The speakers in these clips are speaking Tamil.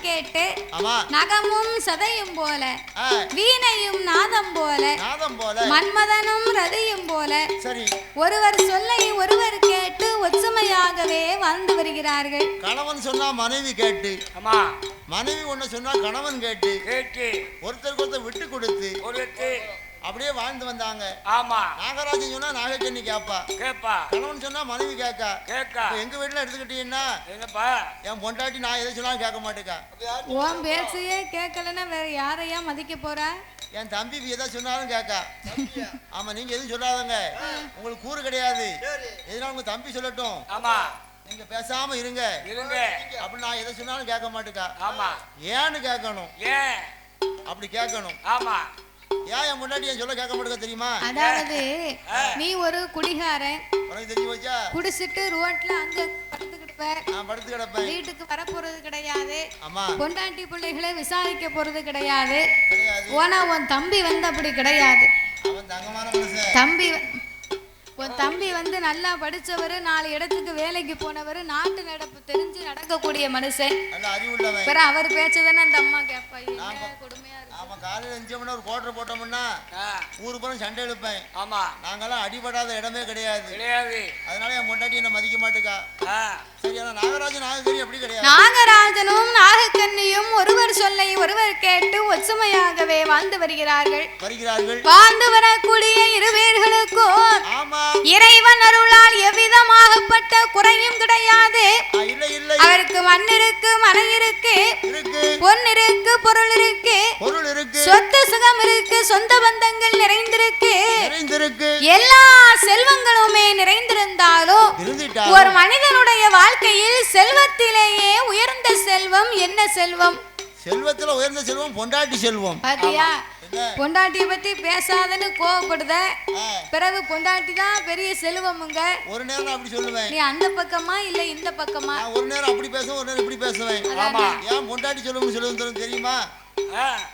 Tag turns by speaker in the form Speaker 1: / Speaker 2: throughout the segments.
Speaker 1: கேட்டு நகமும் சதையும் போல வீணையும் நாதம் போல மன்மதனும் ரதியும் போல ஒருவர் சொல்லை ஒருவர் கேட்டு ஒற்றுமையாகவே வாழ்ந்து வருகிறார்கள்.
Speaker 2: கணவன் சொன்னா மனைவி கேட்டு, மனைவி ஒண்ணு சொன்னா கணவன் கேட்டு ஒருத்தருக்கு ஒருத்தர் விட்டு கொடுத்து அப்படியே வாழ்ந்து வந்தாங்க.
Speaker 3: ஆமா,
Speaker 2: நாகராஜன் சொன்னா நாகக்கண்ணி கேப்பா, கணவன் சொன்னா மனைவி கேட்கா. எங்க வீட்டுல எடுத்துக்கிட்டீங்கன்னா என் பொண்டாட்டி நான் எதை சொன்னாலும் கேட்க மாட்டேக்கா.
Speaker 1: உன் பேச்சையே கேட்கலன்னா வேற யாரையா மதிக்க போற?
Speaker 2: என் தம்பி எதை சொன்னாலும் கேட்கா. ஆமா, நீங்க எதுவும் சொல்லாதங்க, உங்களுக்கு கூறு கிடையாது. எதுனா உங்க தம்பி சொல்லட்டும், நீங்க பேசாம இருங்க அப்படி நான் எதை சொன்னாலும் கேட்க மாட்டேக்கா. ஏன்னு கேட்கணும், அப்படி கேட்கணும். ஏன் என் முன்னாடி என் சொல்ல கேட்க மாட்டேங்க தெரியுமா?
Speaker 1: அதாவது நீ ஒரு குடிகாரன்,
Speaker 2: உனக்கு தெரிஞ்சு போச்சா?
Speaker 1: குடிச்சிட்டு ரோட்ல அங்க
Speaker 2: படுத்து கிடப்பேன்,
Speaker 1: வீட்டுக்கு வர போறது கிடையாது, பொண்டாட்டி பிள்ளைகளை விசாரிக்க போறது கிடையாது. உன் தம்பி வந்து அப்படி கிடையாது. தம்பி வந்து நல்லா படிச்சவரு, 4 இடத்துக்கு வேலைக்கு போனவரு, நாட்டு நடப்பு தெரிஞ்சு நடக்கக்கூடிய மனுஷன். அவர் பேச்சதானே அந்த அம்மா கேட்பா. கொடுமையா இருக்கு.
Speaker 2: காலையில 5 மணி ஒரு கோட்டர் போட்டோம்னா ஊரு புறம் சண்டை எழுப்பேன். நாங்கெல்லாம் அடிபடாத இடமே கிடையாது. அதனால என் பொண்டாட்டி என்ன மதிக்க மாட்டேக்கா. நாகராஜன் நாகக்கண்ணி அப்படி கிடையாது.
Speaker 1: நாகராஜனும் நாகக்கண்ணியும் ஒருவர் சொல்லை ஒருவர் கேட்டு ஒற்றுமையாகவே வாழ்ந்து வருகிறார்கள். வாழ்ந்து வரக்கூடிய இருவேர்களுக்கும் இறைவன் அருளால் எவ்விதமாகப்பட்ட குறையும் கிடையாது. அவருக்கு மண் இருக்கு, மனை இருக்கு, பொன் இருக்கு, பொருள் இருக்கு, சொத்து சுகம் இருக்கு, சொந்த பந்தங்கள் நிறைந்திருக்கு, எல்லா செல்வங்களுமே நிறைந்திருந்தாலும் ஒரு மனிதனுடைய வாழ்க்கையில் செல்வத்திலேயே உயர்ந்த செல்வம் என்ன செல்வம்?
Speaker 2: செல்வத்துல உயர்ந்த செல்வம் பொண்டாட்டி செல்வம்.
Speaker 1: பாத்தியா, பொண்டாட்டிய பத்தி பேசாதன்னு கோவப்படுத, பிறகு பொண்டாட்டி தான் பெரிய செல்வமுங்க.
Speaker 2: ஒரு நேரம் அப்படி சொல்லுவேன்.
Speaker 1: நீ அந்த பக்கமா இல்ல இந்த பக்கமா?
Speaker 2: ஒரு நேரம் அப்படி பேசுவேன், ஒரு நேரம் இப்படி பேசுவேன். ஏன் பொண்டாட்டி செல்வம் சொல்லுவது தெரியுமா?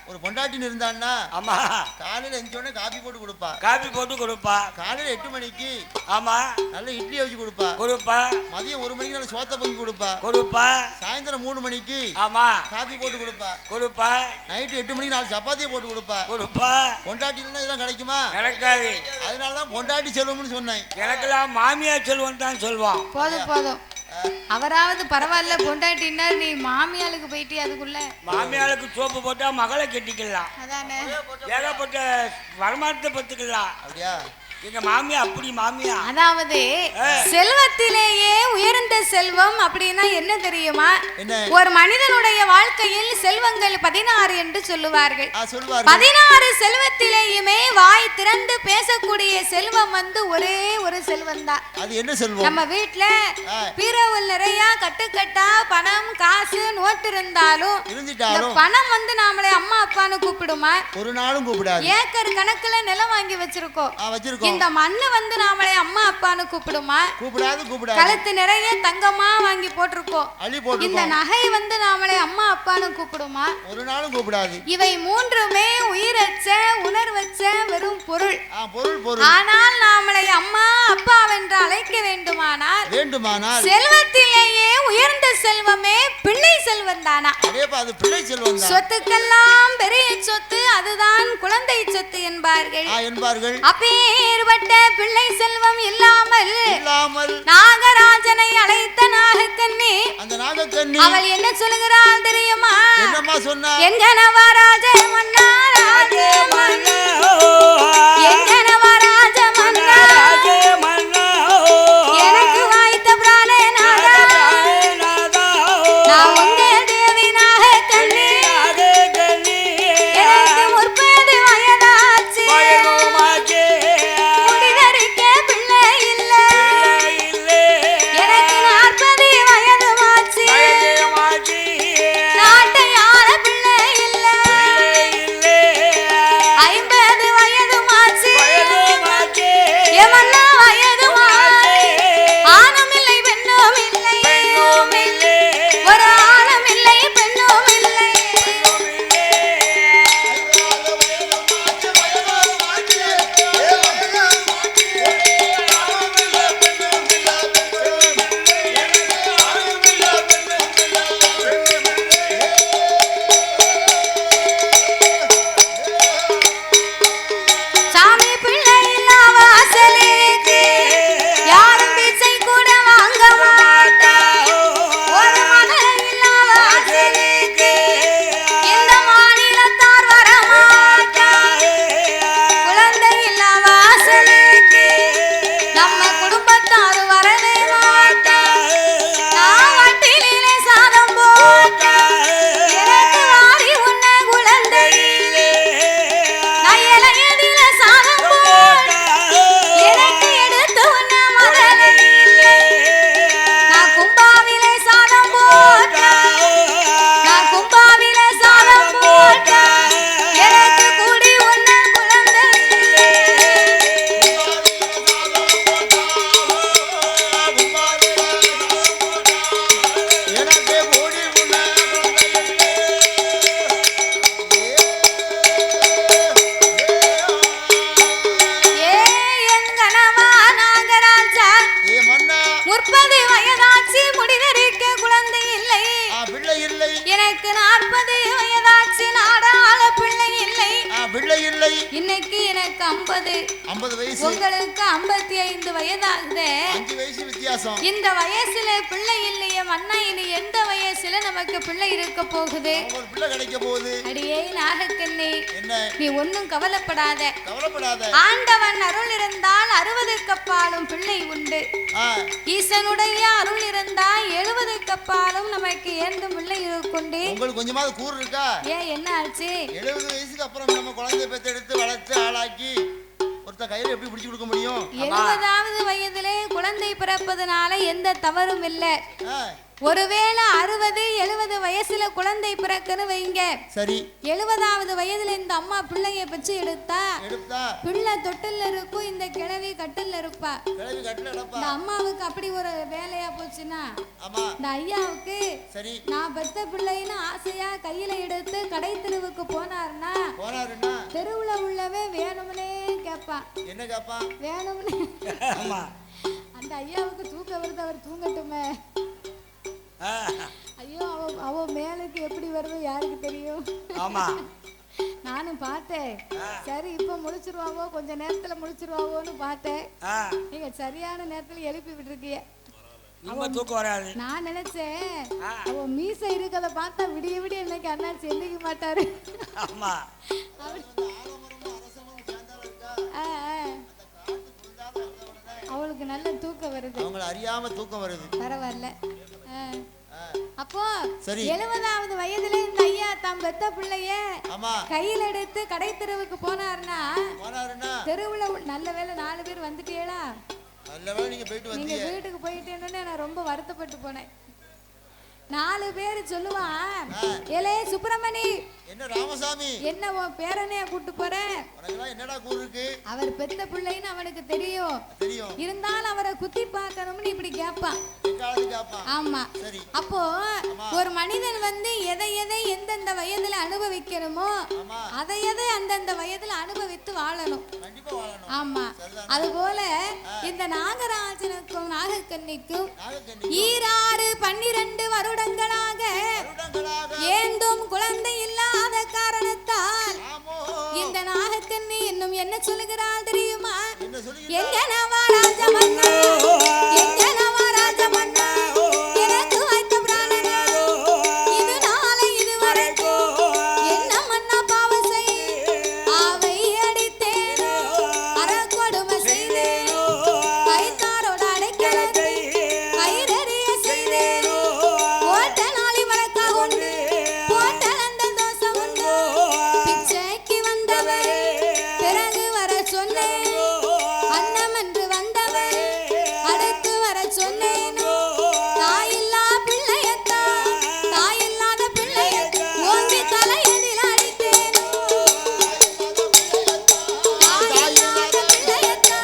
Speaker 2: ஒரு பொண்டாட்டின்னு இருந்தான்னா காலையில எஞ்சோடனே காபி போட்டு கொடுப்பா. காலையில 8 மணிக்கு நல்ல இட்லி வச்சு கொடுப்பா. மதியம் 1 மணிக்கு நல்ல சோத்த பொங்கி கொடுப்பா. சாயந்தரம் 3 மணிக்கு காபி போட்டு கொடுப்பா. நைட்டு 8 மணிக்கு 4 சப்பாத்தியை போட்டு கொடுப்பா. பொண்டாட்டி இதெல்லாம் கிடைக்குமா?
Speaker 3: கிடைக்காது.
Speaker 2: அதனாலதான் பொண்டாட்டி செல்வம்னு சொன்னேன்.
Speaker 3: எனக்கெல்லாம் மாமியார் செல்வம் தான் சொல்லுவான்.
Speaker 1: போதும் அவராவது பரவாயில்ல, பொண்டாட்டின்னா நீ மாமியாளுக்கு போயிட்டு அதுக்குள்ள
Speaker 3: மாமியாளுக்கு சோப்பு போட்டா மகளை கட்டிக்கலாம். அதானே, ஏகப்பட்ட வருமானத்தை பத்துக்கலாம். அப்படியா? எங்க மாமியா அப்படி மாமியா.
Speaker 1: அதாவது செல்வத்திலேயே உயர்ந்த செல்வம் அப்படின்னா என்ன தெரியுமா? ஒரு மனிதனுடைய வாழ்க்கையில் செல்வங்கள் 16 என்று சொல்லுவார்கள். 16 செல்வத்திலேயுமே வாய் திறந்து பேசக்கூடிய செல்வம் வந்து ஒரே ஒரு செல்வம் தான்.
Speaker 2: அது என்ன செல்வம்?
Speaker 1: நம்ம வீட்டுல பீரோவில் நிறைய கட்டுக்கட்டா பணம் காசு நோட்டு இருந்தாலும் பணம் வந்து நாமளே அம்மா அப்பான்னு கூப்பிடுமா?
Speaker 2: ஒரு நாளும் கூப்பிடாது.
Speaker 1: ஏக்கர் கணக்குல நிலம் வாங்கி வச்சிருக்கோம். இந்த மண்ணு வந்து நாமளே அம்மா அப்பான்னு கூப்பிடுமா? கூப்பிடாது. கழுத்து நிறைய தங்கமா வாங்கி போட்டிருக்கோம். இந்த நகை வந்து நாமளே அம்மா அப்பான்னு கூப்பிடுமா?
Speaker 2: ஒரு நாளும் கூப்பிடாது.
Speaker 1: இவை மூன்றுமே உயிரற்ற உணர்வற்ற வெறும் பொருள். ஆனால் நாமளை அம்மா அப்பா என்று அழைக்க வேண்டுமானால் செல்வத்திலேயே உயர்ந்த செல்வமே பிள்ளை செல்வம் தானா? சொத்துக்கெல்லாம் பெரிய சொத்து அதுதான் குழந்தை சொத்து என்பார்கள். அப்பேற்பட்ட பிள்ளை செல்வம் இல்லாமல் நாகராஜனை அழைத்த நாகக்கண்ணி அவள் என்ன சொல்லுகிறாள் தெரியுமா? என் கணவராஜ மன்னா எங்கனவராஜ மன்னா எனக்கு வாய்த்த பிராணே நாதா நான் உங்க தேவி நாகக்கண்ணி எனக்கு 30 வயதாச்சு முடிதறிக்க பிள்ளை இல்லை எனக்கு 40 வயதுமாச்சு நாட்டை ஆள பிள்ளை இல்லை 40 வயதாச்சு நாடாள பிள்ளை இல்லை
Speaker 2: பிள்ளை இல்லை.
Speaker 1: இன்னைக்கு எனக்கு 50
Speaker 2: வயசு,
Speaker 1: உங்களுக்கு 55 வயதாகுது.
Speaker 2: 5 வயசு வித்தியாசம்.
Speaker 1: இந்த வயசுல பிள்ளை இல்லையே மன்னா, இனி எந்த வயசுல நமக்கு பிள்ளை இருக்க போகுது?
Speaker 2: ஒரு பிள்ளை கிடைக்க போகுது.
Speaker 1: அடியே நாகக்கண்ணி,
Speaker 2: என்ன
Speaker 1: நீ ஒன்னும் கவலைப்படாத.
Speaker 2: ஆண்டவன்
Speaker 1: அருள் இருந்தால் 60 கப்பாலும் பிள்ளை உண்டு. ஈசனுடைய அருள் இருந்தால் 70 கப்பாலும் நமக்கு ஏண்டும் பிள்ளை இருக்குண்டு.
Speaker 2: உங்களுக்கு கொஞ்சமாவது கூறு இருக்கா?
Speaker 1: ஏன் என்ன ஆச்சு?
Speaker 2: 70 வயசுக்கு அப்புறம் நம்ம குழந்தை பெத்தெடுத்து வளர்த்து ஆளாக்கி ஒருத்த கையில எப்படி பிடிச்சு கொடுக்க முடியும்?
Speaker 1: 70வது வயதிலே குழந்தை பிறப்பதனால எந்த தவறும் இல்லை. ஒருவேளை 60-70 வயசுல குழந்தை பிறக்குன்னு வைங்க, சரி 70வது வயதுல இந்த அம்மா பிள்ளைய பெற்று எடுத்தா பிள்ளை தொட்டில்ல இருக்கும், இந்த கிழவி கட்டில்ல இருப்பா. இந்த அம்மாவுக்கு அப்படி ஒரு வேலையா போச்சுன்னா, இந்த ஐயாவுக்கு நான் பெத்த பிள்ளைன்னு ஆசையா கையில எடுத்து கடை தெருவுக்கு போனாருன்னா தெருவுல உள்ளவே வேணும்னே கேட்பான். என்ன கேட்பான்? வேணும்னே. அந்த ஐயாவுக்கு தூக்க வருது, அவர் தூங்கட்டுமே. ஐயோ, அவ மேலுக்கு எப்படி வருது யாருக்கு தெரியும்? ஆமா, நானும் பார்த்தேன். சரி இப்ப முடிச்சிருவாவோ, கொஞ்ச நேரத்துல முடிச்சிருவாவோன்னு பார்த்தேன். நீங்க சரியான நேரத்துல எழுப்பி விட்டுருக்கீங்க. நான் நினைச்சேன் அவ மீசை இருக்கத பார்த்தா விடிய விடிய இன்னைக்கு அண்ணாச்சி எந்திரிக்க மாட்டாரு. அவளுக்கு நல்ல தூக்கம் வருது, அவங்கள அறியாம தூக்கம் வருது. பரவாயில்ல. அப்போ 70வது வயதுல இந்த ஐயா தாம் பெத்த பிள்ளைய கையில எடுத்து கடை தெருவுக்கு போனாருன்னா தெருவுல நல்ல வேலை 4 பேர் வந்துட்டீங்களா? நீங்க வீட்டுக்கு போயிட்டேன்னு நான் ரொம்ப வருத்தப்பட்டு போனேன். 4 பேர் சொல்லுவான், ஏலே சுப்பிரமணி, என்ன ராமசாமி, என்ன உன் பேரனைய கூட்டு போற? என்னடா கூறு இருக்கு? அவர் பெத்த பிள்ளைன்னு அவனுக்கு தெரியும், இருந்தாலும் அவரை குத்தி பார்க்கணும்னு இப்படி கேட்பான். ஆமா. அப்போ ஒரு மனிதன் வந்து எதை எதை எந்தெந்த வயதுல அனுபவிக்கணுமோ அதை எதை அந்தந்த வயதுல அனுபவித்து வாழணும். ஆமா. அது போல இந்த நாகராஜனுக்கும் நாகக்கன்னிக்கும் 12 வருடங்களாக ஏந்தும் குழந்தை இல்லாத காரணத்தால் இந்த நாகக்கன்னி இன்னும் என்ன சொல்லுகிறாள் தெரியுமா? எங்க நவராஜ மன்னா, எங்க நவராஜ மன்னா, எனக்கு வைத்த பிராணனா இது நாளை இதுவரைக்கும் என்ன மன்னா பாவம் செய் அவை அடித்தேனோ அறக்கொடுமை செய்தேனோ கைத்தாரோட அடைக்கலத்தை கயிறறிய செய்தேனோ ஓட்ட நாளி வழக்கா உண்டு போட்ட அந்த தோசை உண்டு பிச்சைக்கு வந்தவரே பிறகு வர சொன்னேன் அன்னம் என்று வந்தவர் அடுத்து வர சொன்னேனோ தாயில்லா பிள்ளையத்தா தாயில்லாத பிள்ளையத்தா ஓங்கி தலையடில் அடித்தேனோ தாயில்லாத பிள்ளையத்தா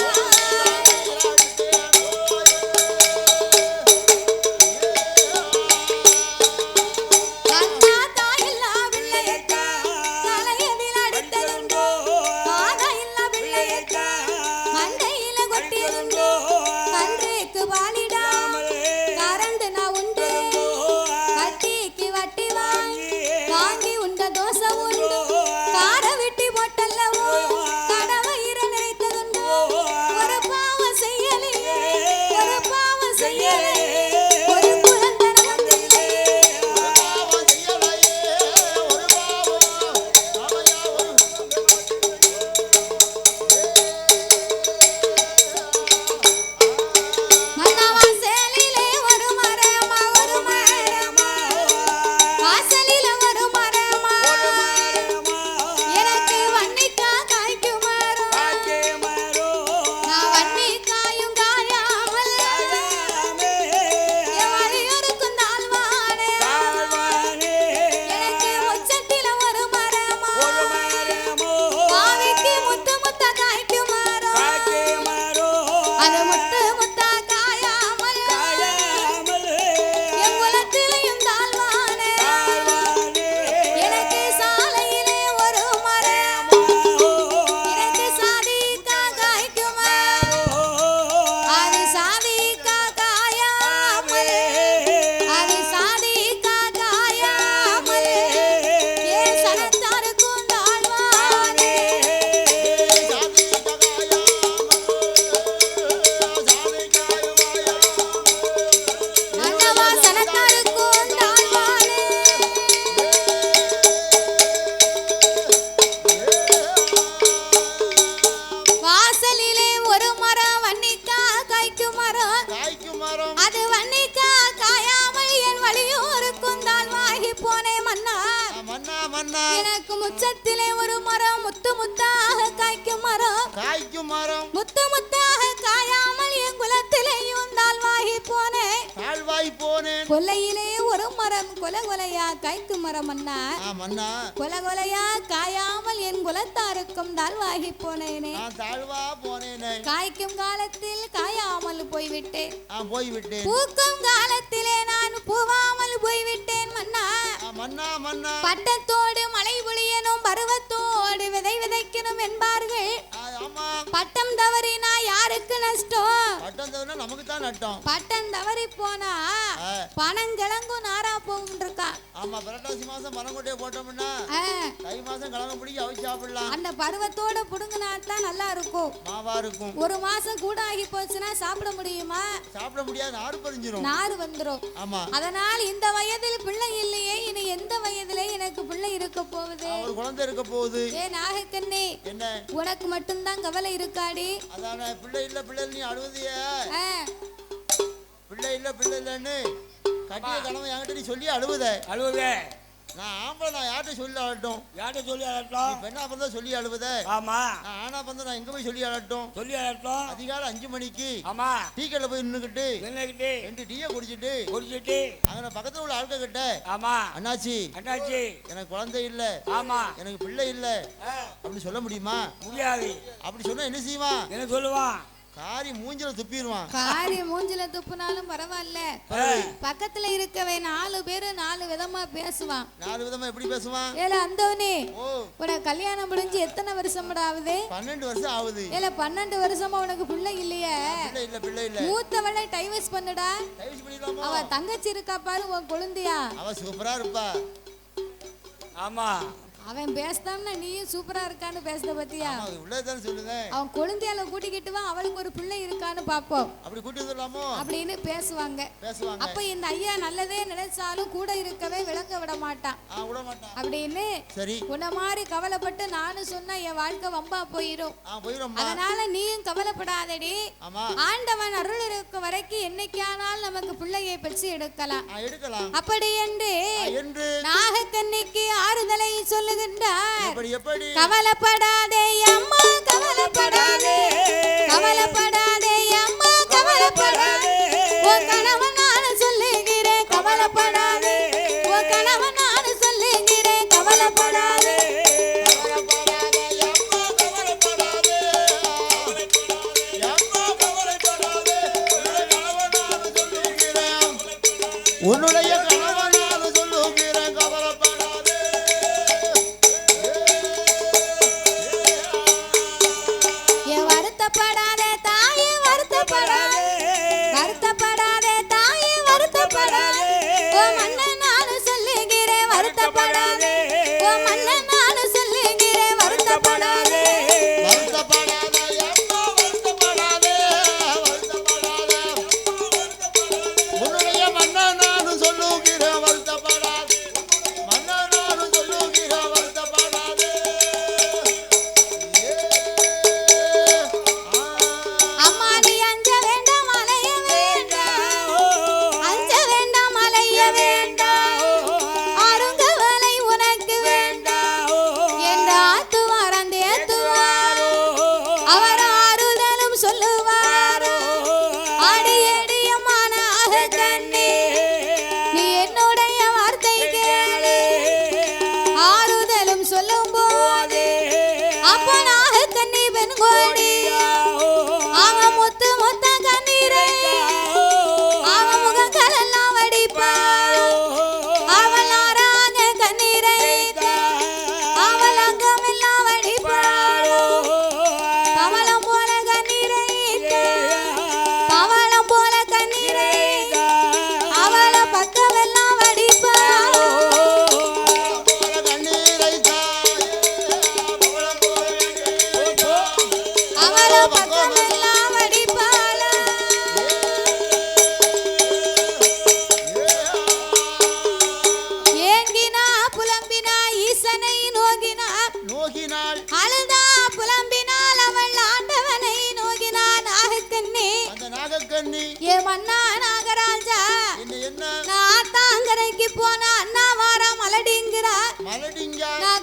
Speaker 1: அத்தா தாயில்லா பிள்ளையத்தா தலையடில் அடித்ததுண்டோ தாயில்லா பிள்ளையத்தா மண்டையில கொட்டியதுண்டோ கன்றைக்கு வாலிடாமல் கரண்டு நான் உண்டு கட்டிக்கு வட்டி வாங்கி உண்ட தோசை உண்டு கார விட்டி போட்டல்லவோ கடவயிற நிறைத்ததுண்டோ ஒரு பாவம் செய்யலையே ஒரு பாவம் செய்யலையே ஒரு குழந்தை நமக்கு மன்னவா சேலிலே ஒரு மரமா வாசலில ஒரு மரமா
Speaker 2: மன்னா
Speaker 1: எனக்கு முச்சத்திலே ஒரு மரம் முத்து முத்தாக காய்க்கும் மரம் முத்து முத்தாக காயாமல் என் குலத்திலேயும் தாழ்வாகி போனேன் கொல்லையிலே ஒரு மரம் கொலையா காய்க்கும் மரம் மன்னா கொலையா காயாமல் என் குலத்தாருக்கும் தாழ்வாகி போனேனே காய்க்கும் காலத்தில் காயாமல் போய்விட்டேன் பூக்கும் காலத்திலே நான் பூவாமல் போய்விட்டேன் மன்னா பட்டத்தோடு மழை பொழியனும் பருவத்தோடு விதை விதைக்கணும் என்பார்கள் பட்டம் தவறினா யாருக்கு நஷ்டம்
Speaker 2: நமக்கு தான் நட்டம்
Speaker 1: பட்டம் தவறி போனா பணம் கிழங்கும் நாரா போகும் இருக்கா
Speaker 2: ஆமா புரட்டாசி மாசம் பணம் கொட்டே போட்டோம்னா தை மாசம் கிழங்கு பிடிக்க அவிச்சு சாப்பிடலாம்
Speaker 1: அந்த பருவத்தோட புடுங்கினா தான் நல்லா இருக்கும்
Speaker 2: மாவா இருக்கும்
Speaker 1: ஒரு மாசம் கூட ஆகி போச்சுன்னா சாப்பிட முடியுமா
Speaker 2: சாப்பிட முடியாது நாறு
Speaker 1: வந்துரும்
Speaker 2: ஆமா
Speaker 1: அதனால் இந்த வயதில் பிள்ளை இல்லையே இனி எந்த வயதிலே எனக்கு பிள்ளை இருக்க போகுது
Speaker 2: ஒரு குழந்தை இருக்க போகுது
Speaker 1: ஏ நாகக்கண்ணே
Speaker 2: என்ன
Speaker 1: உனக்கு மட்டும்தான் கவலை இருக்காடி
Speaker 2: அதானே பிள்ளை நீ அழுவதியா பிள்ளை இல்லன்னு கட்டிய கணவன் என்கிட்ட நீ சொல்லி அழுவுதே நான் ஆம்பளை நான் யார்கிட்ட சொல்லி அழட்டும் பெண்ணா பிறந்தா சொல்லி அழுவுதே
Speaker 3: ஆமா
Speaker 2: நான் ஆனா பிறந்தா நான் எங்க போய் சொல்லி அழட்டும் அதிகாலை 5 மணிக்கு
Speaker 3: ஆமா
Speaker 2: டீ கடையில போய் நின்னுக்கிட்டு 2 டீயை குடிச்சிட்டு அங்க பக்கத்துல உள்ள ஆட்கள் கிட்ட
Speaker 3: ஆமா
Speaker 2: அண்ணாச்சி எனக்கு குழந்தை இல்ல
Speaker 3: ஆமா
Speaker 2: எனக்கு பிள்ளை இல்ல அப்படி சொல்ல முடியுமா
Speaker 3: முடியாது
Speaker 2: அப்படி சொன்னா என்ன செய்வான்
Speaker 3: என்ன சொல்லுவான்
Speaker 2: காரி மூஞ்சில துப்பிடுவான்
Speaker 1: மூஞ்சில துப்புனாலும் பரவாயில்ல பக்கத்துல இருக்கவே 4 பேரு 4 விதமா பேசுவான்
Speaker 2: 4 விதமா எப்படி பேசுவான்
Speaker 1: ஏல அந்தவனே உனக்கு கல்யாணம் முடிஞ்சு எத்தனை வருஷம் ஆகுது
Speaker 2: 12 வருஷம் ஆகுது
Speaker 1: ஏல 12 வருஷமா உனக்கு பிள்ளை இல்லையே
Speaker 2: பிள்ளை இல்ல
Speaker 1: மூத்தவளை டைவர்ஸ் பண்ணுடா அவ தங்கச்சி இருக்கா பாரு உன் குழந்தையா
Speaker 2: அவ சூப்பரா இருப்பா
Speaker 3: ஆமா
Speaker 1: அவன் பேசுதான்னா நீயும் சூப்பரா இருக்கான்னு பேசுத பத்தியா
Speaker 2: உள்ளதான் சொல்லுங்க
Speaker 1: அவன் குழந்தையால கூட்டிக்கிட்டு வா அவளுக்கு ஒரு பிள்ளை இருக்கான்னு பாப்போம்
Speaker 2: அப்படி கூட்டி சொல்லலாமோ
Speaker 1: அப்படின்னு பேசுவாங்க அப்ப இந்த ஐயா நல்லதே நினைச்சாலும் கூட இருக்கவே விளங்க விட மாட்டான் அப்படின்னு
Speaker 2: சரி
Speaker 1: உன்ன மாதிரி கவலைப்பட்டு நானும் சொன்னா என் வாழ்க்கை வம்பா போயிரும் அதனால நீயும் கவலைப்படாதடி ஆண்டவன் அருள் இருக்க வரைக்கும் என்னைக்கானால் நமக்கு பிள்ளையை பெற்று எடுக்கலாம் அப்படி என்று நாகக்கண்ணிக்கு ஆறுதலை சொல்லு கவலைப்படாதே அம்மா கவலைப்படாதே அம்மா கவலைப்படாதே உன் கணவன் நான் சொல்லுகிறேன் கவலைப்படாதே உன் கணவன் நான் சொல்லுகிறேன் கவலைப்படாதே
Speaker 2: உன்னுடைய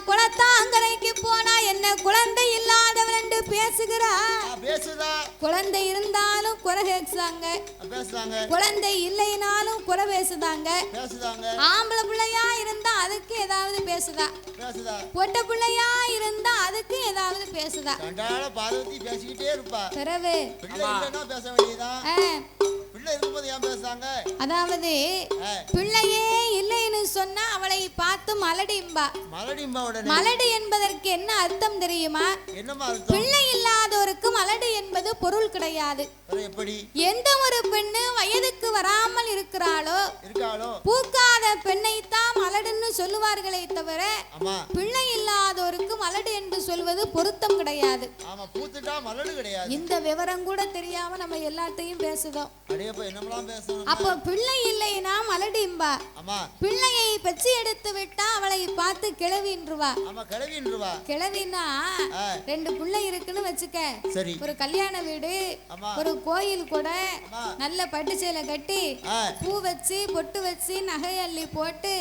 Speaker 1: குளத்தாங்கரைக்கு போனா என்ன குழந்தை இல்லாதவள் என்று பேசுகிறா. குழந்தை இருந்தாலும் குறை பேசுறாங்க, குழந்தை இல்லைனாலும் குறை பேசுதாங்க. ஆம்பளை பிள்ளையா இருந்தா அதுக்கு ஏதாவது பேசுதா, பொட்ட பிள்ளையா இருந்தா அதுக்கு ஏதாவது பேசுதா. பிறகு அதாவது பிள்ளையே இல்லைன்னு சொன்னா அவளை பார்த்து மலடிம்பா. மலடு என்பதற்கு என்ன அர்த்தம் தெரியுமா? பிள்ளை இல்லாதோருக்கு மலடு என்பது பொருள் கிடையாது. எந்த ஒரு பெண்ணு வயதுக்கு வராமல் இருக்கிறாளோ பூக்காத பெண்ணைத்தான் மலடுன்னு சொல்லுவார்களே தவிர பிள்ளை இல்லாதோருக்கு மலடு என்று சொல்வது பொருத்தம் கிடையாது. இந்த விவரம் கூட தெரியாம நம்ம எல்லாத்தையும் பேசுதோம். அப்போ பிள்ளை இல்லைன்னா மலடிம்பா, பிள்ளையை பச்சி எடுத்து விட்டா அவளை பார்த்து கிழவின்றுவா. கிழவினா ரெண்டு பிள்ளை இருக்குன்னு வச்சுக்க, ஒரு கல்யாண வீடு, ஒரு கோயில் கூட நல்ல பட்டு சேலை கட்டி பூ வச்சு பொட்டு வச்சு நகை அள்ளி போட்டு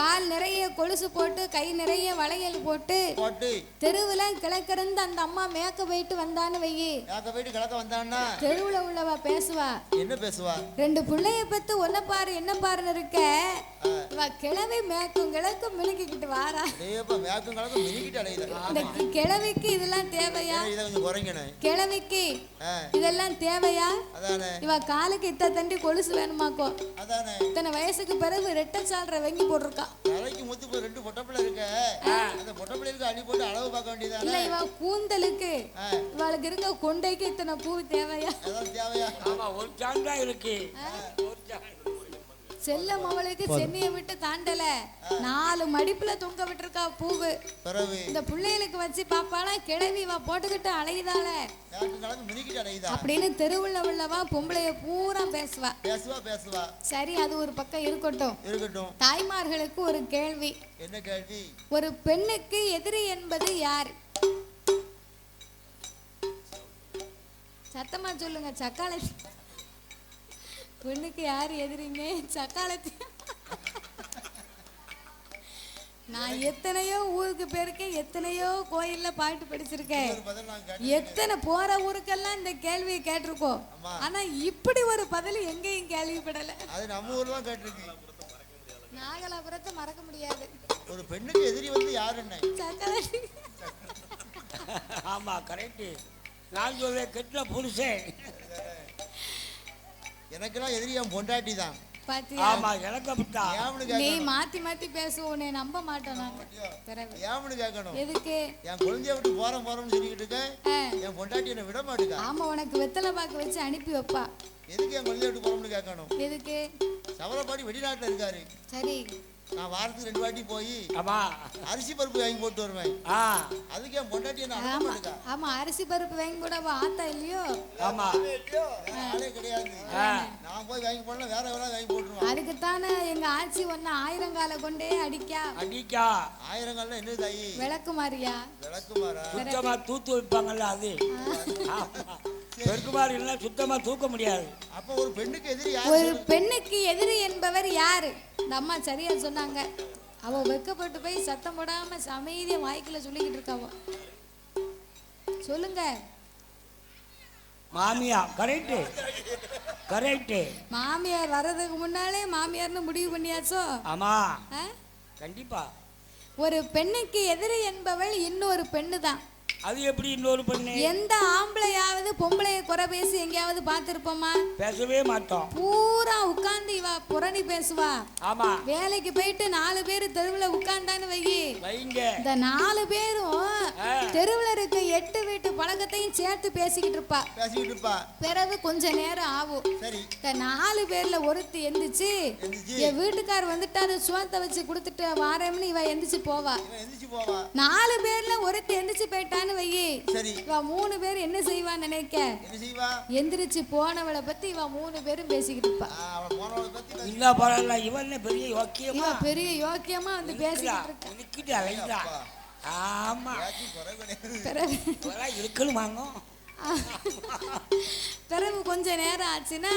Speaker 1: கால் நிறைய கொலுசு போட்டு கை நிறைய வளையல் போட்டு தெருவுல கிழக்கிருந்து அந்த அம்மா மேக்க போயிட்டு வந்தான்னு வையி, தெருவுல உள்ளவா பேசுவா. என்ன பேசுவா? ரெண்டு பிள்ளைய பத்து ஒன்ன பாரு என்ன பாருன்னு இருக்க, கிழவி மேக்கும் கிழக்கும் மினுக்கிட்டு வாரா. கிழவிக்கு இதெல்லாம் தேவையா? கிழவிக்கு இதெல்லாம் தேவையா? இவ காலுக்கு இத்த தண்டி கொலுசு வேணுமாக்கோ, இத்தனை வயசுக்கு பிறகு ரெட்டை சால்ற வெங்கி போட்டிருக்கா. இல்ல இவ கூந்தலுக்கு இவளுக்கு இருக்க கொண்டைக்கு இத்தனை பூ தேவையா? செல்லம் அவளுக்கு சென்னையை விட்டு தாண்டல 4 மடிப்புல தொங்க விட்டுருக்கா பூவு. இந்த பிள்ளைகளுக்கு வச்சு பாப்பானா கிழவி வா போட்டுக்கிட்டு அலையுதால அப்படின்னு தெருவுள்ள உள்ளவா பொம்பளைய பூரா பேசுவா. சரி, அது ஒரு பக்கம் இருக்கட்டும். தாய்மார்களுக்கு ஒரு கேள்வி. என்ன கேள்வி? ஒரு பெண்ணுக்கு எதிரி என்பது யார்? சத்தமா சொல்லுங்க. சக்காலத்தி. பெண்ணுக்கு யாரு எதிரிங்க? சக்காலத்தி. நான் எத்தனையோ ஊருக்கு போயிருக்கேன், எத்தனையோ கோயில்ல பாட்டு படிச்சிருக்கேன், எத்தனை போற ஊருக்கெல்லாம் இந்த கேள்வியை கேட்டிருக்கோம். ஆனா இப்படி ஒரு பதில் எங்கேயும் கேள்விப்படல. நாகலாபுரத்தை மறக்க முடியாது. ஒரு பெண்ணுக்கு எதிரி வந்து யாருன்னு சக்காலத்தி.
Speaker 3: ஆமா, கரெக்ட். நான் சொல்ல கெட்ட புருஷன்
Speaker 2: எனக்கெல்லாம் எதிரி என் பொண்டாட்டி தான்.
Speaker 3: ஆமா, எனக்கு
Speaker 1: நீ மாத்தி மாத்தி பேசுவோம், நம்ப மாட்டோம் நாங்க.
Speaker 2: ஏன்னு கேட்கணும்.
Speaker 1: எதுக்கு?
Speaker 2: என் குழந்தைய விட்டு போறோம்னு சொல்லிக்கிட்டு இருக்கேன், என் பொண்டாட்டி என்ன விட மாட்டேங்க.
Speaker 1: ஆமா, உனக்கு வெத்தலை பாக்கு வச்சு அனுப்பி வைப்பா.
Speaker 2: எதுக்கு என் குழந்தைய விட்டு போறோம்னு கேட்கணும்.
Speaker 1: எதுக்கு?
Speaker 2: சவரப்பாடி வெளிநாட்டுல இருக்காரு. சரி, நான் வாரத்துக்கு 2 வாட்டி போய் அரிசி பருப்பு வாங்கி போட்டு வருவேன். அதுக்கு என் பொண்டாட்டி என்ன அனுப்ப மாட்டேங்க.
Speaker 1: ஆமா, அரிசி பருப்பு வாங்கி கூட ஆத்தா இல்லையோ?
Speaker 3: ஆமா,
Speaker 2: ஆளே கிடையாது. நான் போய் வாங்கி போடல, வேற எவ்வளவு வாங்கி போட்டுருவேன்.
Speaker 1: அதுக்கு தானே எங்க ஆச்சி ஒன்னு 1000 கால கொண்டே அடிக்கா.
Speaker 2: 1000 கால்ல என்ன தாயி?
Speaker 1: விளக்கு மாறியா?
Speaker 2: விளக்கு மாறா
Speaker 3: சுத்தமா தூத்து வைப்பாங்கல்ல அது. பெருக்குமாறு இல்ல, சுத்தமா தூக்க முடியாது.
Speaker 2: அப்ப ஒரு பெண்ணுக்கு எதிரி யாரு?
Speaker 1: ஒரு பெண்ணுக்கு எதிரி என்பவர் யாரு? இந்த அம்மா சரியா சொன்னாங்க. அவ வெக்கப்பட்டு போய் சத்தம் போடாம அமைதியா வாய்க்குள்ள சொல்லிக்கிட்டு இருக்காவோ. சொல்லுங்க.
Speaker 3: மாமியா. Correct correct.
Speaker 1: மாமியார் வர்றதுக்கு முன்னாலே மாமியார்னு முடிவு பண்ணியாச்சோ?
Speaker 3: ஆமா, கண்டிப்பா.
Speaker 1: ஒரு பெண்ணுக்கு எதிரி என்பவள் இன்னொரு பெண்ணு தான்.
Speaker 3: அது எப்படி இன்னொரு பெண்ணு?
Speaker 1: எந்த ஆம்பளையாவது பொம்பளைய குறை பேசி எங்கேயாவது பார்த்திருப்போமா?
Speaker 3: பேசவே மாட்டோம்.
Speaker 1: பூரா உட்கார்ந்து இவ புரணி பேசுவா.
Speaker 3: ஆமா,
Speaker 1: வேலைக்கு போயிட்டு 4 பேர் தெருவுல உட்கார்ந்தான்னு வைங்க, இந்த 4 பேரும் தெருவுல இருக்க 8 வீட்டு பழக்கத்தையும் சேர்த்து பேசிக்கிட்டு இருப்பா. பிறகு கொஞ்ச நேரம் ஆகும். இந்த 4 பேர்ல ஒருத்தி எந்திரிச்சு என் வீட்டுக்கார் வந்துட்டாரு சுவாத்த வச்சு கொடுத்துட்டு வாரேன்னு இவ எந்திரிச்சு போவா. 4 பேர்ல ஒருத்தி எந்திரிச்சு போயிட்டான்னு வையே, இவ 3 பேர் என்ன செய்வான்னு நினைக்க, எந்திரிச்சு போனவளை பத்தி இவ 3 பேரும் பேசிக்கிட்டு இருப்பா. பெரிய யோக்கியமா வந்து பேசிக்கிட்டு இருக்கா.
Speaker 3: ஆமா, இருக்கணும் வாங்க.
Speaker 1: பிறகு கொஞ்ச நேரம் ஆச்சுன்னா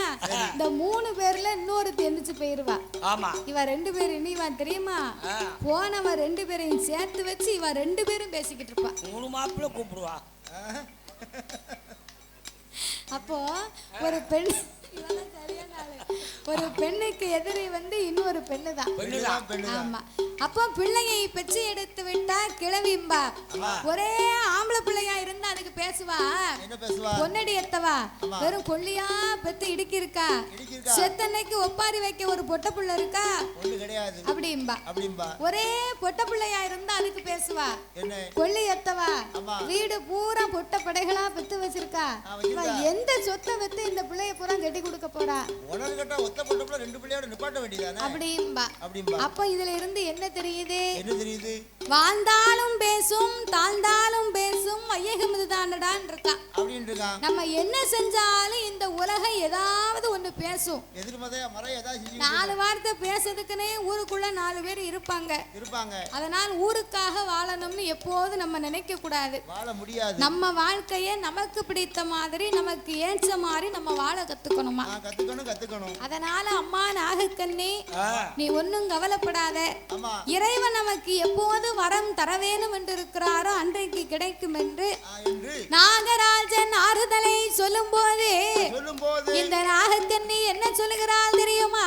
Speaker 1: இந்த 3 பேர்ல இன்னொருத்தி எந்திரிச்சு போயிருவா.
Speaker 3: ஆமா,
Speaker 1: இவ 2 பேர் இனிவான் தெரியுமா? போனவ 2 பேரையும் சேர்த்து வச்சு இவ 2 பேரும் பேசிக்கிட்டு இருப்பா.
Speaker 3: 3 மாப்பிள்ள கூப்பிடுவா.
Speaker 1: அப்போ ஒரு பெண் ஒரு பெண்ணுக்கு எதிரி வந்து இன்னொரு பெண்ணு தான். ஆமா. அப்போ பிள்ளையை பெற்று எடுத்து விட்டா கிளவிம்பா. ஒரே ஆம்பளை பிள்ளையா இருந்தா அதுக்கு பேசுவா, பொன்னடி எத்தவா வெறும் கொல்லியா பெத்து இடுக்கி இருக்கா, செத்தன்னைக்கு ஒப்பாரி வைக்க ஒரு பொட்ட புள்ள இருக்கா அப்படிம்பா. ஒரே பொட்ட பிள்ளையா இருந்தா அதுக்கு பேசுவா, கொல்லி எத்தவா வீடு பூரா பொட்ட படைகளா பெத்து வச்சிருக்கா, எந்த சொத்தை வைத்து இந்த பிள்ளைய பூரா கட்டி கொடுக்க போறா அப்படிம்பா. அப்ப இதுல இருந்து என்ன தெரியுது? வாழ்ந்தாலும் பேசும் தாழ்ந்தாலும் பேசும் வையகம் இதுதானடான்னு இருக்கா. நம்ம என்ன செஞ்சாலும் இந்த உலகம் ஏதாவது ஒண்ணு பேசும். 4 வார்த்தை பேசுறதுக்குன்னே ஊருக்குள்ள 4 பேர் இருப்பாங்க. அதனால் ஊருக்காக வாழணும்னு எப்போதும் நம்ம நினைக்க கூடாது. நம்ம வாழ்க்கைய நமக்கு பிடித்த மாதிரி நமக்கு ஏற்ற மாதிரி நம்ம வாழ கத்துக்கணுமா. அதனால அம்மா நாகக்கண்ணே நீ ஒன்னும் கவலைப்படாத. இறைவன் நமக்கு எப்போது வரம் தர வேணும் என்று இருக்கிறாரோ அன்றைக்கு கிடைக்கும் என்று நாகராஜன் ஆறுதலை சொல்லும் போது இந்த நாகக்கண்ணி என்ன சொல்லுகிறாள் தெரியுமா?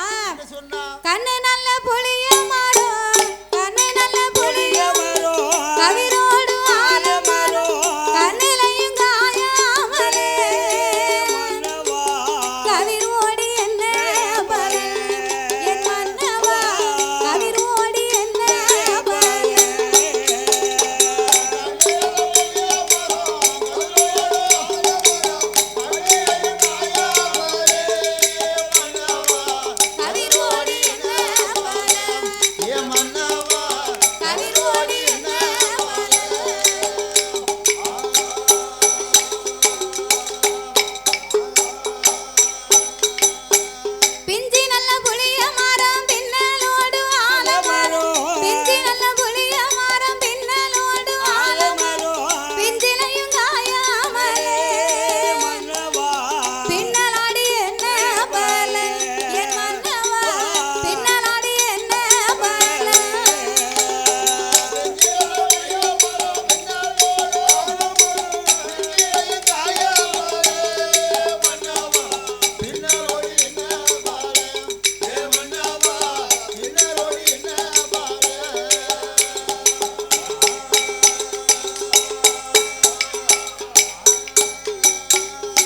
Speaker 1: கண்ணு நல்ல புளிய மாறோ, கண்ணு நல்ல புளிய மாறோ, கவிரோடு ஆலமரோ, கண்ணிலையும் காயாமலே கவிரோடி என்ன பலன் என் மன்னவா, கவிரோடி என்ன பலன். கவிரோடி என்ன பலன் கவிரோடி என்ன பிஞ்சி நல்ல புளிய மரம் பின்னலோடு ஆலமரம், பிஞ்சி நல்ல புளிய மரம் பின்னலோடு ஆலமரம், பிஞ்சிலையும் காயாமலே பின்னலாடி என்ன பலன் என் மன்னவா, பின்னலாடி என்ன பலன்.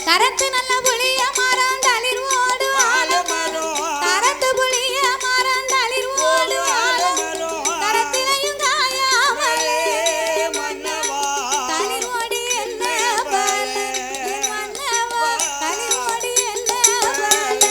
Speaker 1: கரத்து நல்ல புளிய மரம் தளிர்வோடு ஆலமரம், கரத்து புளிய மரம் தளிர்வோடு ஆலமரம், கரத்திலையும் காயாமலே தளிர்வோடி என்ன பலன் என் மன்னவா, தளிர்வோடி என்ன பலன்.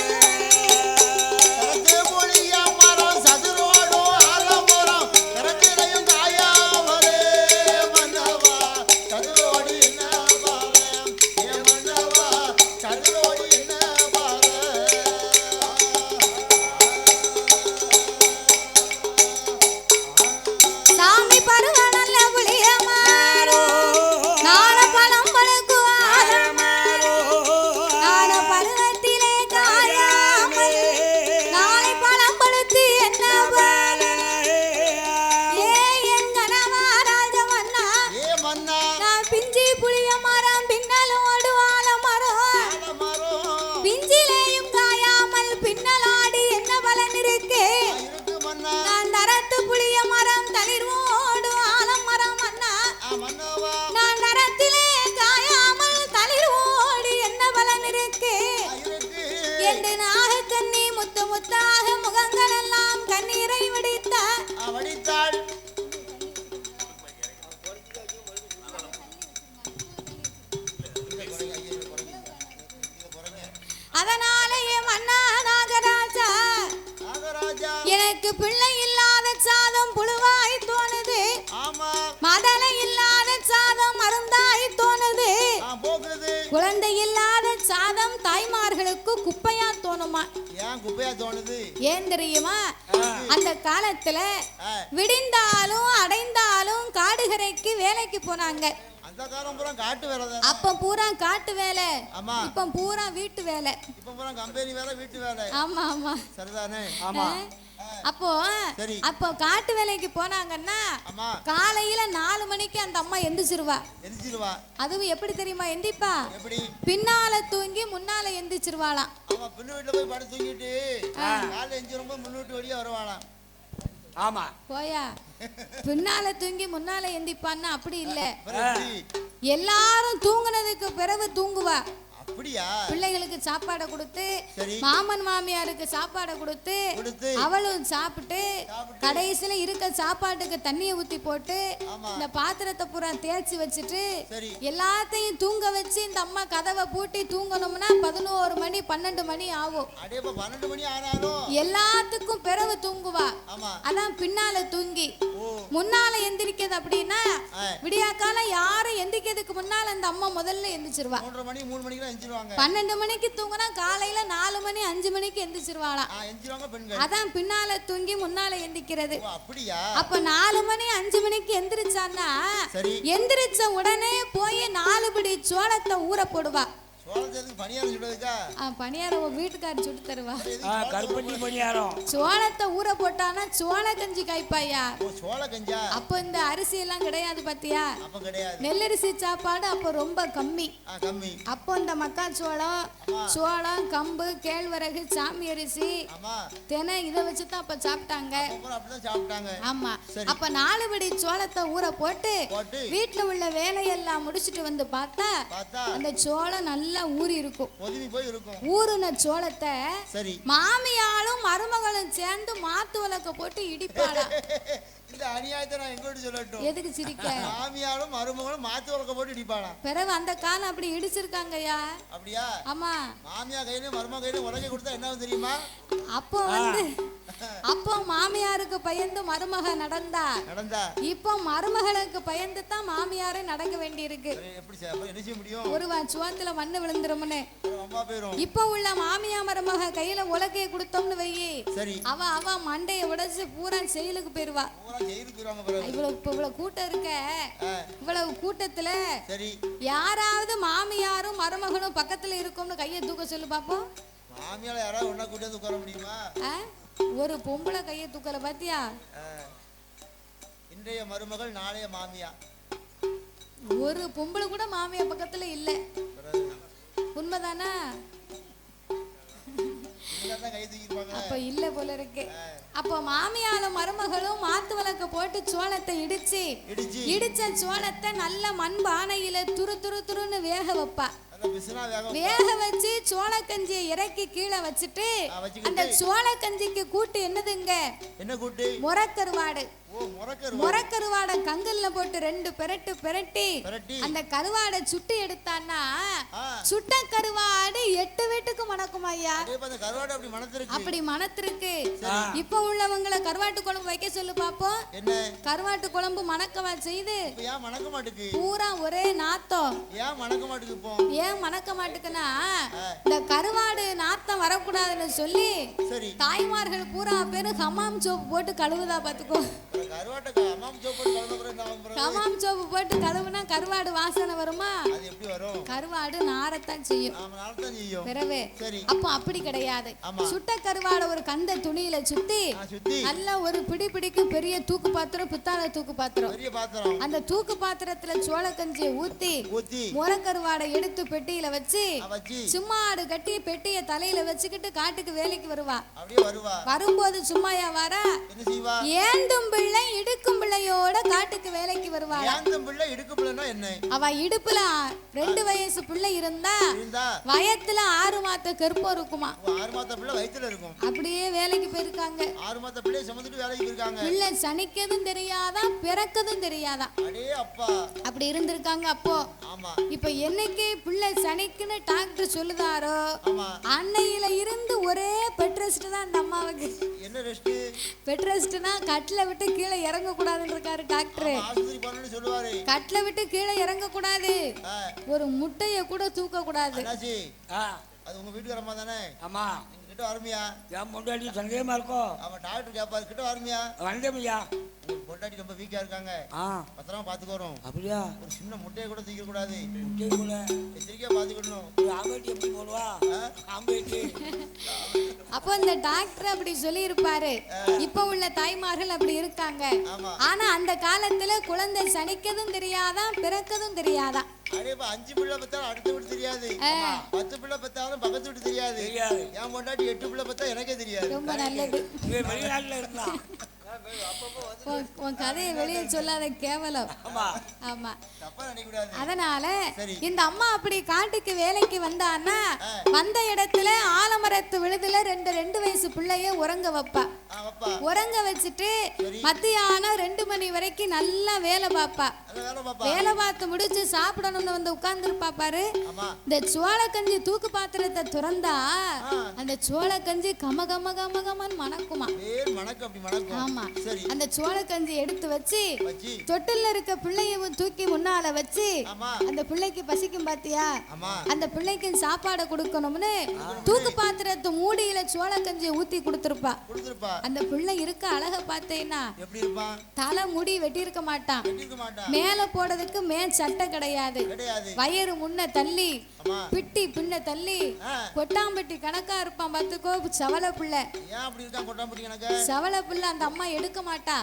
Speaker 1: சாமி பருவ நல்ல புளிய மரம், நாள பழம் பழுக்குவார நாள பருவத்திலே காயாமல் நாளை பழம் பழுத்து என்ன பலன். ஏ என் கனவா ராஜமன்னா, நான் பிஞ்சி புளிய மரம் பின்னலோடு ஆலமரம், பிஞ்சிலேயும் காயாமல் பின்னலாடி என்ன பலன் இருக்கு. நான் தரத்து புளிய மரம் தளிர்வோடு ஆலமரம் அண்ணா, நான் தரத்திலே காயாமல் தளிர்வோடு என்ன பலன் இருக்கு என்று நாகக்கண்ணி முத்து முத்தாக முகங்கள் எல்லாம் கண்ணீரை வடித்தாள். அதனாலேயே மன்னா நாகராஜா எனக்கு பிள்ளை இல்லாத சாதம் புழுவாய் தோணுது, மதலை இல்லாத சாதம் மருந்தாய் தோணுது, குழந்தை இல்லாத சாதம் தாய்மார்களுக்கு குப்பையா தோணுமா. ஏன் தெரியுமா? அந்த காலத்துல விடிந்தாலும் அடைந்தாலும் காடுகரைக்கு வேலைக்கு போனாங்க.
Speaker 2: அந்த காலம் பூரா காட்டு வேலை தான்.
Speaker 1: அப்ப பூரா காட்டு வேலை.
Speaker 2: ஆமா.
Speaker 1: இப்ப பூரா வீட்டு வேலை.
Speaker 2: இப்ப பூரா கம்பெனி வேலை, வீட்டு வேலை.
Speaker 1: ஆமா ஆமா.
Speaker 2: சரிதானே?
Speaker 3: ஆமா.
Speaker 1: அப்போ காட்டு வேலைக்கு போனாங்கன்னா காலையில 4 மணிக்கு அந்த அம்மா எந்திரிச்சிருவா. அதுவும் எப்படி தெரியுமா எந்திப்பா? பின்னால தூங்கி முன்னால எந்திரிச்சிருவாளாம்.
Speaker 2: பின்ன வீட்டுல போய் படுத்து தூங்கிட்டு காலையில எந்திரிச்சு முன்னூட்டு வெளியே வருவாளாம்.
Speaker 3: ஆமா
Speaker 1: போயா பின்னால தூங்கி முன்னால எந்திப்பான்னா அப்படி இல்ல. எல்லாரும் தூங்குனதுக்கு பிறகு தூங்குவா.
Speaker 2: அப்படியா?
Speaker 1: பிள்ளைகளுக்கு சாப்பாடை கொடுத்து மாமன் மாமியாருக்கு சாப்பாடை கொடுத்து அவளும் சாப்பிட்டு கடைசியில இருக்க சாப்பாட்டுக்கு தண்ணியை ஊத்தி போட்டு இந்த பாத்திரத்தை பூரா தேய்ச்சி வச்சுட்டு எல்லாத்தையும் தூங்க வச்சு இந்த அம்மா கதவை பூட்டி தூங்கணும்னா 11 மணி 12 மணி ஆகும். எல்லாத்துக்கும் பிறகு தூங்குவா. அதான் பின்னால தூங்கி முன்னால எந்திரிக்கிறது. அப்படின்னா விடியா காலம் யாரும் எந்திரிக்கிறதுக்கு முன்னால அந்த அம்மா முதல்ல எந்திரிச்சிருவா. 12 மணிக்கு தூங்கினா காலையில 4 மணி 5 மணிக்கு எந்திரிச்சிருவாளாம். அதான் பின்னால தூங்கி முன்னால எந்திரிக்கிறது. அப்ப 4 மணி 5 மணிக்கு எந்திரிச்சான்னா எந்திரிச்ச உடனே போய் 4 பிடி சோளத்தை ஊற போடுவா. பணியாரம் வீட்டுக்காரர் சுட்டு தருவா. சோளத்தை ஊற போட்டானா சோள கஞ்சி காய்ப்பாயா. அப்ப இந்த அரிசி எல்லாம் கிடையாது பாத்தியா. நெல்லரிசி சாப்பாடு அப்ப ரொம்ப கம்மி. அப்போ இந்த மக்காச்சோளம், சோளம், கம்பு, கேழ்வரகு, சாமி அரிசி, தினை இதை வச்சுதான் அப்ப சாப்பிட்டாங்க. ஆமா. அப்ப 4 படி சோளத்தை ஊற போட்டு வீட்டுல உள்ள வேலையெல்லாம் முடிச்சுட்டு வந்து பார்த்தா அந்த சோளம் நல்லா ஊறி இருக்கும். ஊறுன சோளத்தை மாமியாலும் மருமகளும் சேர்ந்து மாத்து விளக்க போட்டு இடிப்பாளா.
Speaker 2: இந்த அநியாயத்தை நான் எங்கோட்டு சொல்லட்டும்?
Speaker 1: எதுக்கு சிரிக்க?
Speaker 2: மாமியாலும் மருமகளும் மாத்து விளக்க போட்டு இடிப்பாளா.
Speaker 1: பிறகு அந்த காலம் அப்படி இடிச்சிருக்காங்கயா.
Speaker 2: அப்படியா?
Speaker 1: ஆமா.
Speaker 2: மாமியா கையில மருமக கையில உலகை கொடுத்தா என்ன தெரியுமா?
Speaker 1: அப்போ மாமியாருக்கு பயந்து மருமக நடந்தா. இப்போ மருமகளுக்கு பயந்து தான் மாமியாரே நடக்க வேண்டி இருக்கு. ஒரு சுவாத்துல மண்ணு விழுந்துரும்னு. இப்போ உள்ள மாமியா மருமக கையில உலகையை கொடுத்தோம்னு வையி, அவ மண்டைய உடைச்சு பூரா செயலுக்கு போயிருவா. இவ்வளவு கூட்டம் இருக்க, இவ்வளவு கூட்டத்துல யாராவது மாமியாரும் மருமகனும் பக்கத்துல இருக்கும்னு கையை தூக்க சொல்லு பாப்போம்.
Speaker 2: மாமியால யாராவது ஒண்ணா கூட்டி உட்கார முடியுமா?
Speaker 1: ஒரு பொம்பளை கையை தூக்கல பாத்தியா?
Speaker 2: இன்றைய மருமகள் நாளைய மாமியா.
Speaker 1: ஒரு பொம்பளை கூட மாமியா பக்கத்துல இல்ல. உண்மைதானா? அப்ப இல்ல போல இருக்கு. அப்ப மாமியாலும் மருமகளும் மாத்து விளக்க போட்டு சோளத்தை இடிச்ச சோளத்தை நல்ல மண் பானையில துரு துரு துருன்னு வேக வைப்பா. வேக வச்சு சோள கஞ்சியை இறக்கி கீழே வச்சுட்டு அந்த சோள கஞ்சிக்கு கூட்டு என்னதுங்க?
Speaker 2: என்ன கூட்டு?
Speaker 1: முறக்கருவாடு. முறக்கருவாடை கங்கல்ல போட்டு 2 பெரட்டி அந்த கருவாடை சுட்டு எடுத்தான்னா சுட்ட கருவாடு 8 வீட்டுக்கு மணக்கும் ஐயா. அப்படி மணத்திருக்கு. இப்ப உள்ளவங்களை கருவாட்டு குழம்பு வைக்க சொல்லு பாப்போம். கருவாட்டு குழம்பு மணக்கவா செய்து பூரா ஒரே நாத்தம். ஏன் மணக்க மாட்டுக்குன்னா இந்த கருவாடு நாத்தம் வரக்கூடாதுன்னு சொல்லி தாய்மார்கள் பூரா பேரு ஹமாம் சோப்பு போட்டு கழுவுதா பாத்துக்கோ. ஹமாம் சோப்பு போட்டு கழுவுனா கருவாடு வாசனை வருமா? கருவாடு நாரத்தான் செய்யும். அப்ப அப்படி கிடையாது. சுட்ட கருவாடு ஒரு கந்த துணியில சுத்தி நல்ல ஒரு பிடிக்கும் பெரிய தூக்கு பாத்திரம், பித்தாள தூக்கு பாத்திரம். அந்த தூக்கு பாத்திரத்துல சோள கஞ்சியை ஊத்தி முறக்கருவாடை எடுத்து பெட்டியில வச்சு சும்மாடு கட்டி பெட்டிய தலையில வச்சுக்கிட்டு காட்டுக்கு வேலைக்கு வருவா. வரும்போது சும்மாயா வாரா, ஏந்தும் பிள்ளை இடுக்கும் பிள்ளையோட காட்டுக்கு வேலைக்கு வருவா. அவ இடுப்புல 2 வயசு பிள்ளை இருந்தா வயத்துல 6 மாத கருப்பம் இருக்குமா. அப்படியே வேலைக்கு போயிருக்காங்க. பிள்ளை சனிக்கதும் தெரியாதா, பிறக்கதும் தெரியாதா. அப்படி இருந்திருக்காங்க. அப்போ இப்ப என்னைக்கு பிள்ளை சனிக்குன்னு டாக்டர் சொல்லுதாரோ அன்னையில இருந்து ஒரே பெட் ரெஸ்ட் தான் அந்த அம்மாவுக்கு. பெட் ரெஸ்ட்னா கட்டில விட்டு கீழே இறங்க கூடாதுன்னு இருக்காரு டாக்டர். கட்டில விட்டு கீழே இறங்க கூடாது, ஒரு முட்டைய கூட தூக்க கூடாது.
Speaker 2: அது உங்க வீட்டுக்காரமா தானே?
Speaker 3: ஆமா.
Speaker 2: கிட்ட வருமியா?
Speaker 3: என் பொண்டாட்டி சந்தேகமா இருக்கோ?
Speaker 2: அவன் டாக்டர் கேட்பாரு, கிட்ட வருமியா?
Speaker 3: வந்தமையா.
Speaker 2: பொண்டாட்டி ரொம்ப வீக்கா இருக்காங்க, பத்திரமா பாத்துக்கோறோம்.
Speaker 3: அப்படியா?
Speaker 2: ஒரு சின்ன முட்டையை கூட தூக்க கூடாது,
Speaker 3: முட்டையை கூட
Speaker 2: எச்சரிக்கையா பாத்துக்கணும்.
Speaker 3: ஆம்பேட்டி எப்படி போடுவா? ஆம்பேட்டி.
Speaker 1: அப்போ இந்த டாக்டர் அப்படி சொல்லி இருப்பாரு. இப்ப உள்ள தாய்மார்கள் அப்படி இருக்காங்க. ஆனா அந்த காலத்துல குழந்தை சனிக்கதும் தெரியாதான், பிறக்கதும் தெரியாதான்.
Speaker 2: 5 பிள்ளை பத்தாலும் அடுத்த வீட்டு தெரியாது, 10 பிள்ளை பத்தாலும் பக்கத்து வீட்டு தெரியாது. என் பொண்டாட்டி 8 பிள்ளை பத்தா எனக்கே தெரியாது.
Speaker 1: ரொம்ப நல்லது.
Speaker 3: வெளிநாட்டுல இருந்தா
Speaker 1: உன் கதையை வெளியே சொல்லாத, கேவலம். ஆமா, அதனால இந்த அம்மா அப்படி காட்டுக்கு வேலைக்கு வந்தான்னா வந்த இடத்துல ஆலமரத்து விழுதுல 2 வயசு பிள்ளைய உறங்க வைப்பா. உறங்க வச்சுட்டு மத்தியானம் 2 மணி வரைக்கும் நல்லா வேலை பார்ப்பா. வேலை பார்த்து முடிச்சு சாப்பிடணும்னு வந்து உட்கார்ந்துருப்பா பாரு. இந்த சோளக்கஞ்சி தூக்கு பாத்திரத்தை துறந்தா அந்த சோளக்கஞ்சி கம கம கம கமன்னு மணக்குமா. ஆமா, அந்த சோளக்கஞ்சி எடுத்து வச்சு தொட்டில இருக்க பிள்ளைய தூக்கி முன்னால வச்சு அந்த பிள்ளைக்கு பசிக்கும் பாத்தியா, அந்த பிள்ளைக்கு சாப்பாடு கொடுக்கணும்னு தூக்கு பாத்திரத்து மூடியில சோளக்கஞ்சியை ஊத்தி கொடுத்துருப்பா. அந்த பிள்ளை இருக்க அழக பார்த்தேன்னா தலை முடி வெட்டி இருக்க மாட்டான், மேல போடுறதுக்கு மேல் சட்டை கிடையாது, வயிறு முன்ன தள்ளி பிட்டி பின்ன தள்ளி கொட்டாம்பட்டி கணக்கா இருப்பான். பார்த்துக்கோ, சவள பிள்ளை. சவள பிள்ளை அந்த அம்மா எடுக்க மாட்டா.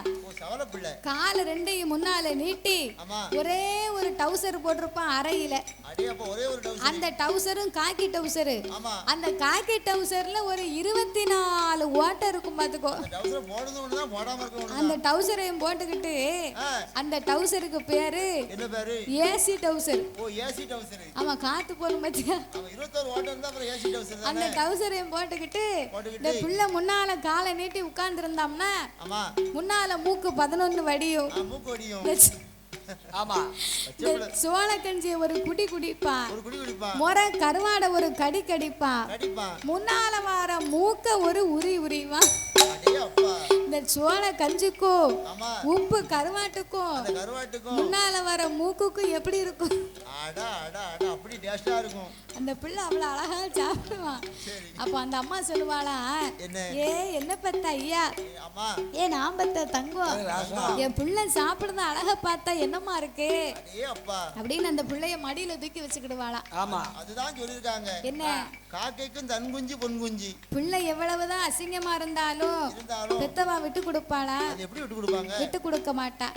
Speaker 1: கால 2ஐயும் முன்னால நீட்டி ஒரே ஒரு டவுசர் போட்டிருப்பான் அறையில. அந்த டவுசரும் காக்கி டவுசரு. அந்த காக்கி டவுசர்ல ஒரு 24 ஓட்டை இருக்கும் பாத்துக்கோ. அந்த டவுசரையும் போட்டுக்கிட்டு அந்த டவுசருக்கு பேரு ஏசி டவுசர். ஆமா, காத்து போறோம் பாத்தியா. அந்த டவுசரையும் போட்டுக்கிட்டு இந்த பிள்ளை முன்னால காலை நீட்டி உட்கார்ந்து இருந்தாம்னா முன்னால மூக்கு 11 வடியும். சோளக்கஞ்சிய ஒரு குடி குடிப்பா, முறை கருவாட ஒரு கடி கடிப்பா, முன்னால வார மூக்க ஒரு உரி உரிவா. இந்த சோள கஞ்சிக்கும் உப்பு கருவாட்டுக்கும் முன்னால வர மூக்குக்கும் எப்படி இருக்கும்? அந்த பிள்ளை அவ்வளவு அழகா சாப்பிடுவான். அப்ப அந்த அம்மா சொல்லுவாளா, ஏ என்ன பத்த ஐயா, ஏ நான் பத்த தங்கம், என் பிள்ளை சாப்பிடுறது அழக பார்த்தா என்னமா இருக்கு அப்படின்னு அந்த பிள்ளைய மடியில தூக்கி வச்சுக்கிடுவாளா. என்ன
Speaker 2: காக்கைக்கும் தன் குஞ்சு பொன் குஞ்சு.
Speaker 1: பிள்ளை எவ்வளவுதான் அசிங்கமா இருந்தாலும் பெத்தவா விட்டு கொடுப்பாளா? விட்டு கொடுக்க மாட்டா.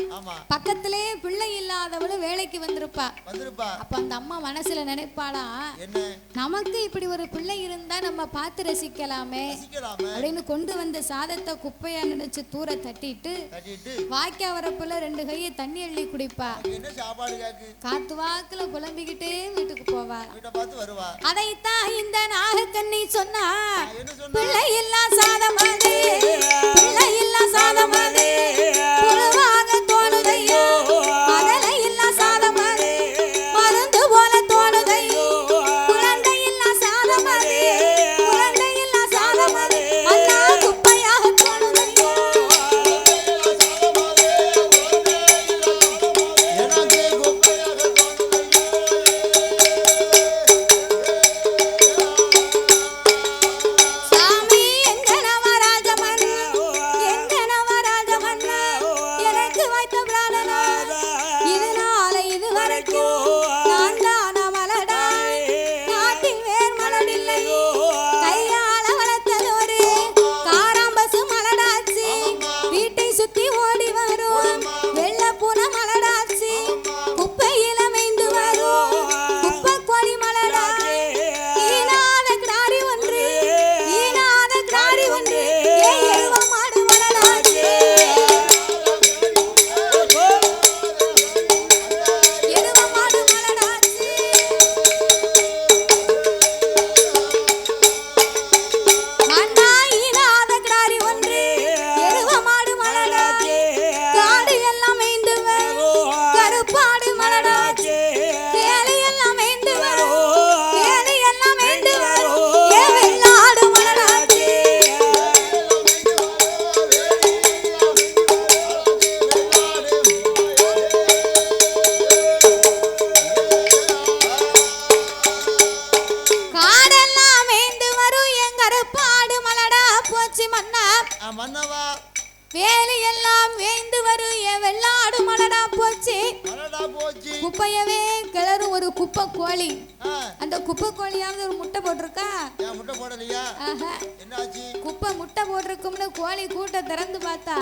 Speaker 1: பக்கத்திலே பிள்ளை இல்லாதவளும் வேலைக்கு வந்திருப்பா. அப்ப அந்த அம்மா மனசுல நினைப்பாளா, நமக்கு இப்படி ஒரு பிள்ளை இருந்தா நம்ம பார்த்து ரசிக்கலாமே அப்படின்னு கொண்டு வந்த சாதத்தை குப்பையா நினைச்சு தூர தட்டிட்டு வாய்க்கா வரப்புல 2 கையை தண்ணி அள்ளி குடிப்பா. காத்து வாக்குல குழம்பிக்கிட்டே வீட்டுக்கு போவா. அதைத்தான் இந்த நாகக்கண்ணி சொன்னா, பிள்ளை இல்லா சாதமாதே, பிள்ளை இல்லா சாதமாதே, புழுவாக தோணுதையோ, மகளை இல்லா சாதமாதே, மருந்து போல தோணுதையோ, குழந்தை இல்லா சாதமாதே, குழந்தை இல்லா சாதமாதே, அண்ணா குப்பையாக தோணுதையோ. சாமி எங்க நவராஜமன்னா, எங்க நவராஜமன்னா, எனக்கு வாய்த்த குப்பையவே கிளறும் ஒரு குப்பை கோழி. அந்த குப்பை கோழியாவது ஒரு முட்டை போட்டிருக்கா?
Speaker 2: முட்டை போடலையா? என்னாச்சு? குப்பை
Speaker 1: முட்டை போட்டிருக்கும்னு கோழி கூட்டை திறந்து பார்த்தா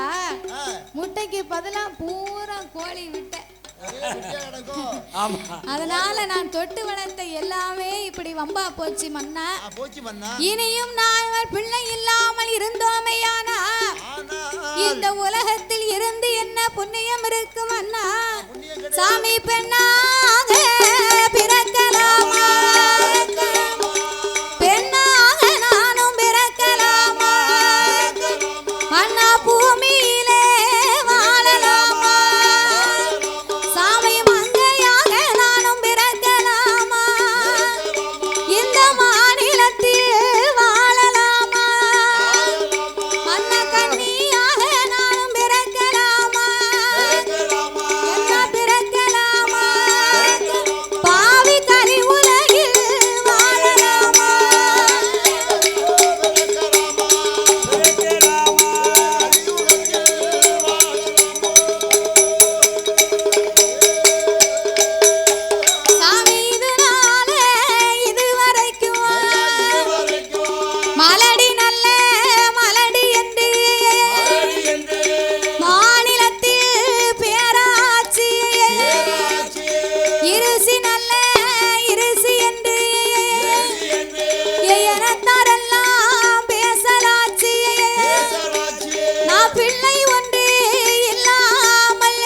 Speaker 1: முட்டைக்கு பதிலா பூரா கோழி விட்டேன். அதனால நான் தொட்டு வளர்த்த எல்லாமே இப்படி வம்பா போச்சு மன்னா. இனியும் நான் பிள்ளை இல்லாமல் இருந்தோமையானா இந்த உலகத்தில் இருந்து என்ன புண்ணியம் இருக்கும் அண்ணா? சாமி பெண்ணாக பிறக்கலாமா? பெண்ணாக நானும் பிறக்கலாமா? அண்ணா பூமியிலே வாழலாமா? சாமி மங்கையாக நானும் பிறக்கலாமா? இந்த மாநிலத்தில் வாழலாமா? அண்ணா கன்னியாக நானும் பிறக்கலாமா? என்ன பிறக்கலாமா? பாவி கரி உலகில் வாழலாமா? சாமி இதனால இதுவரைக்கும் மலடி நல்ல மலடி என்று மாநிலத்தில் பேராட்சி இருசி நல்ல இருசி என்று எனத்தாரெல்லாம் பேசலாச்சு. நான் பிள்ளை ஒன்று இல்லாமல்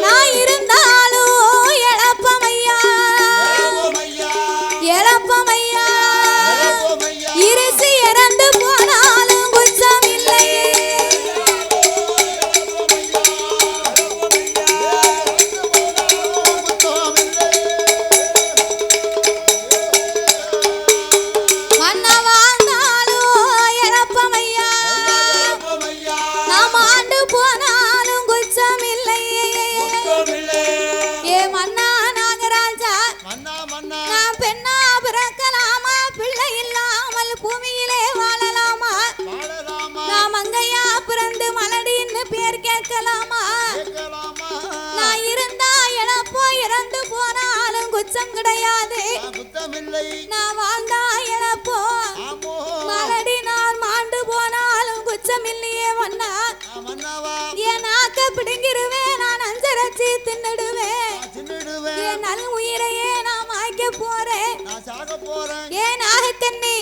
Speaker 1: நான் இருந்தாலும் இழப்பமையா இழப்பமையா. இருசி இறந்து போனாலும் குற்றம் இல்லை. மன்னா வாழ்ந்தாலும் இழப்பமையா. நாம் ஆண்டு போனாலும் குற்றம் இல்லை. ஏ மன்னா நாகராஜா, நான் பெண்ணா பிறக்கலாமா? பிள்ளை இல்லாமல் பூமியிலே வாழலாமா? நான் மங்கையா பிறந்து மலடின்னு பேர் கேட்கலாமா? நான் இருந்தா இழப்போ இறந்து போனாலும் குற்றம் கிடையாது. நான் வாழ்ந்தா இழப்போ மலடி நான் மாண்டு போனாலும் குற்றம் இல்லையே மன்னா. என் நாக்க பிடுங்கிருவேன், நான் அஞ்சரைச்சி தின்னுடுவேன். என் நல் உயிரையே நான் மாய்க்க போறேன். ஏன் நாகக்கண்ணி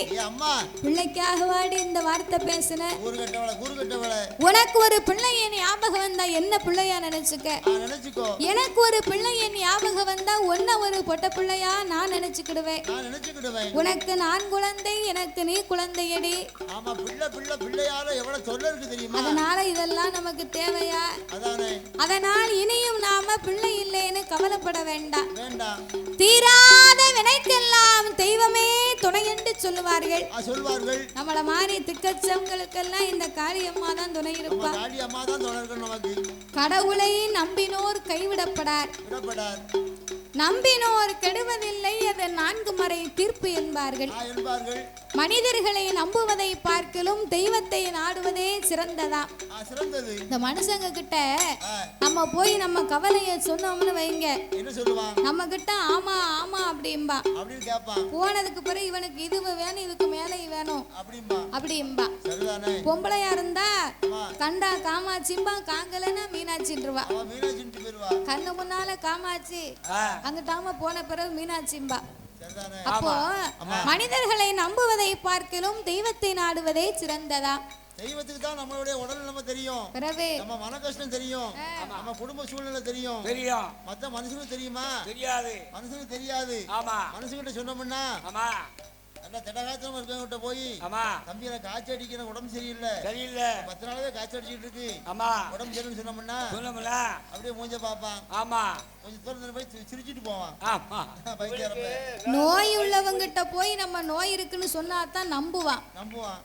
Speaker 1: பிள்ளைக்காக வாடி இந்த வார்த்தை பேசுன? உனக்கு ஒரு பிள்ளைய ஞாபகம் வந்தா என்ன பிள்ளையா நினைச்சுக்க. எனக்கு ஒரு பிள்ளைய ஞாபகம் வந்தா ஒன்ன ஒரு பொட்ட பிள்ளையா நான் நினைச்சுக்கிடுவேன். உனக்கு நான் குழந்தை, எனக்கு நீ குழந்தையடி. அதனால இதெல்லாம் நமக்கு தேவையா? அதனால் இனியும் நாம பிள்ளை இல்லைன்னு கவலைப்பட வேண்டாம். தீராத வினைக்கெல்லாம் தெய்வமே துணை என்று சொல்லுவார்கள். நம்மள மாதிரி திக்கச்சவங்களுக்கெல்லாம் இந்த காளியம்மா தான் துணை இருப்பா. கடவுளை நம்பினோர் கைவிடப்படார், நம்பினோர் கெடுவதில்லை, அது 4 மறை தீர்ப்பு என்பார்கள். மனிதர்களை நம்புவதை பார்க்கலும் தெய்வத்தை நாடுவதே சிறந்ததா. இந்த மனுஷங்க கிட்ட நம்ம போய் நம்ம கவலைய சொன்னோம்னு வைங்க, நம்ம கிட்ட ஆமா ஆமா அப்படிம்பா. போனதுக்கு பிறகு இவனுக்கு இது வேணும், இதுக்கு மேல வேணும் அப்படிம்பா. பொம்பளையா இருந்தா கண்டா காமாட்சிம்பா, காங்கலன்னா மீனாட்சின்றவா. கண்ணு முன்னால காமாட்சி, அங்கிட்டாம போன பிறகு மீனாட்சிம்பா. அப்போ மனிதர்களை நம்புவதை பார்க்கலும் தெய்வத்தை நாடுவதே சிறந்ததா.
Speaker 2: தெய்வத்துக்கு தான் நம்மளுடைய உடல் நிலைமை தெரியும், நம்ம மன கஷ்டம் தெரியும், நம்ம குடும்ப சூழ்நிலை தெரியும். மத்த மனுஷனுக்கு தெரியுமா? தெரியாது. மனுஷனுக்கு தெரியாது. மனுஷங்கிட்ட சொன்னோம்னா நல்லா திடகாத்திரமா இருக்கவங்கிட்ட போய் தம்பி எனக்கு காய்ச்சல் அடிக்கிற உடம்பு சரியில்லை 10 நாளாவே காய்ச்சல் அடிச்சுட்டு இருக்கு, உடம்பு சரியில்லைன்னு சொன்னோம்னா அப்படியே மூஞ்ச பாப்பான். கொஞ்சம் தூரம் போய் சிரிச்சிட்டு போவான்.
Speaker 1: நோய் உள்ளவங்கிட்ட போய் நம்ம நோய் இருக்குன்னு சொன்னா தான் நம்புவான்.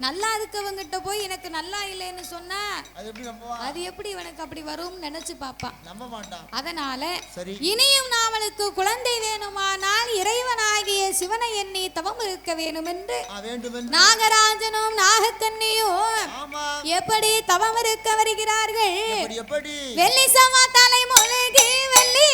Speaker 1: நல்லா இருக்கவங்கிட்ட போய் எனக்கு நல்லா இல்லைன்னு சொன்னா அது எப்படி இவனுக்கு அப்படி வரும்னு நினைச்சு பாப்பான், நம்ப மாட்டான். அதனால இனியும் நாமளுக்கு குழந்தை வேணுமானால் இறைவனாகிய சிவனை எண்ணி தவம் இருக்க வேண்டும் என்று நாகராஜனும் நாகக்கண்ணியும் எப்படி தவம் இருக்க வருகிறார்கள். வெள்ளி சமா தலை முழுகி வெள்ளி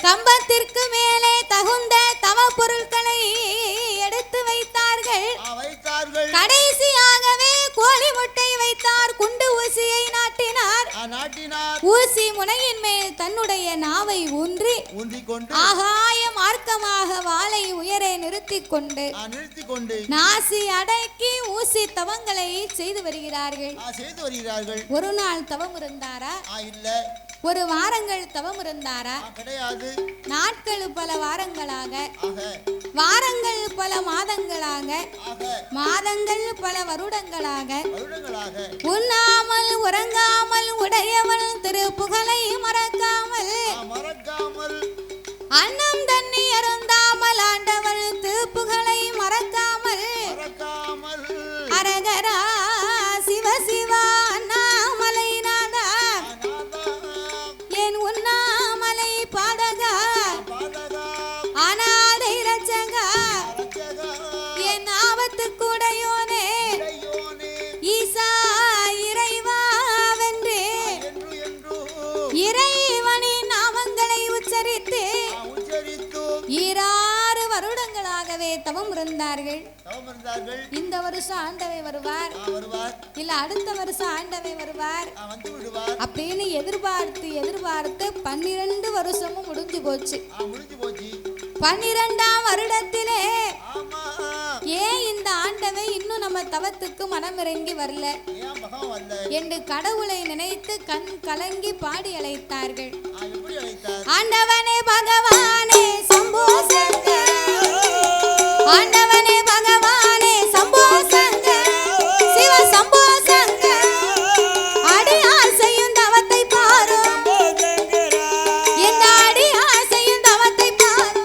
Speaker 1: கம்பத்திற்கு மேலே தகுந்த தவ பொருட்களை எடுத்து வைத்தார்கள். கடைசியாகவே கோழி முட்டை வைத்தார். குண்டு ஊசியை நாட்டினார். ஊசி முனையின் மேல் தன்னுடைய நாவை ஊன்றி ஆகாய மார்க்கமாக வாளை உயரே நிறுத்திக் கொண்டு நாசி அடக்கி ஊசி தவங்களை செய்து வருகிறார்கள். ஒரு நாள் தவம் இருந்தாரா? ஒரு வாரங்கள் தவம் இருந்தாரா?
Speaker 2: கிடையாது.
Speaker 1: நாட்கள் பல வாரங்களாக, வாரங்கள் பல மாதங்களாக, மாதங்கள் பல வருடங்களாக உண்ணாமல் உறங்காமல் உடையவள் திருப்புகழை மறக்காமல் அன்னம் தண்ணி அருந்தாமல் ஆண்டவள் திருப்புகழை மறக்காமல் அரகரா சிவ சிவா அண்ணாமலை நாதா என் உண்ணாமலை பாதகா அநாதை ரட்சகா என் ஆபத்து கூடையோனே ஈசா இறைவா வென்று இறைவனின் நாமங்களை உச்சரித்து 6 வருடங்களாகவே தவம் இருந்தார்கள். இந்த வருஷம் ஆண்டவை வருவார், இல்ல அடுத்த வருஷம் ஆண்டவை வருவார் அப்படின்னு எதிர்பார்த்து 12 வருஷமும் முடிஞ்சு போச்சு. 12ஆம் வருடத்திலே ஏன் இந்த ஆண்டவை இன்னும் நம்ம தவத்துக்கு மனமிறங்கி வரல என்று கடவுளை நினைத்து கண் கலங்கி பாடி அழைத்தார்கள். ஆண்டவனே பகவானே சம்போ சங்கர், ஆண்டவனே பகவானே சம்போ சங்கர், சிவ சம்போ சங்கர், அடியார் செய்யும் தவத்தை பாரும் இந்த அடியார் செய்யும் தவத்தை பாரும்.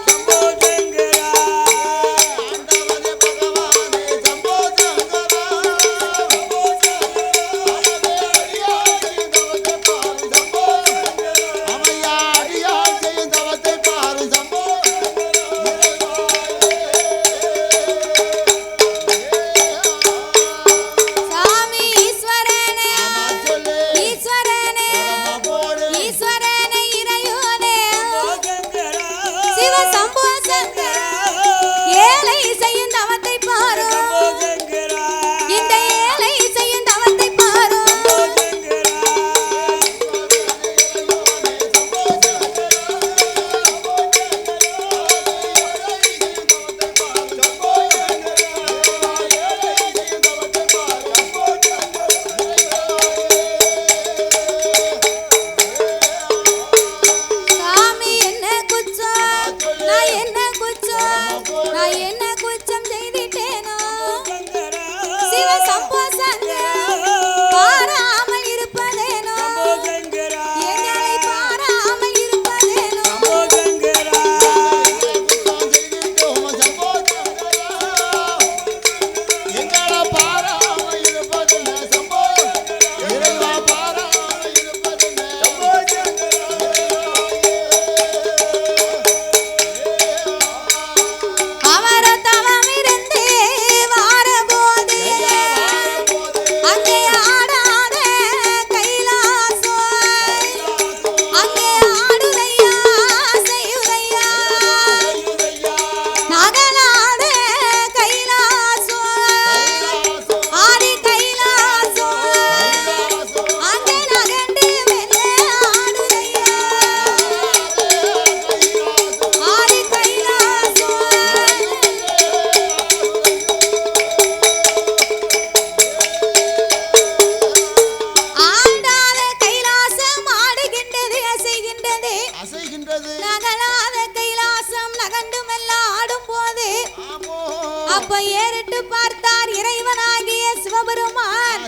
Speaker 1: அப்ப ஏறிட்டு பார்த்தார் இறைவனாகிய சிவபெருமான்.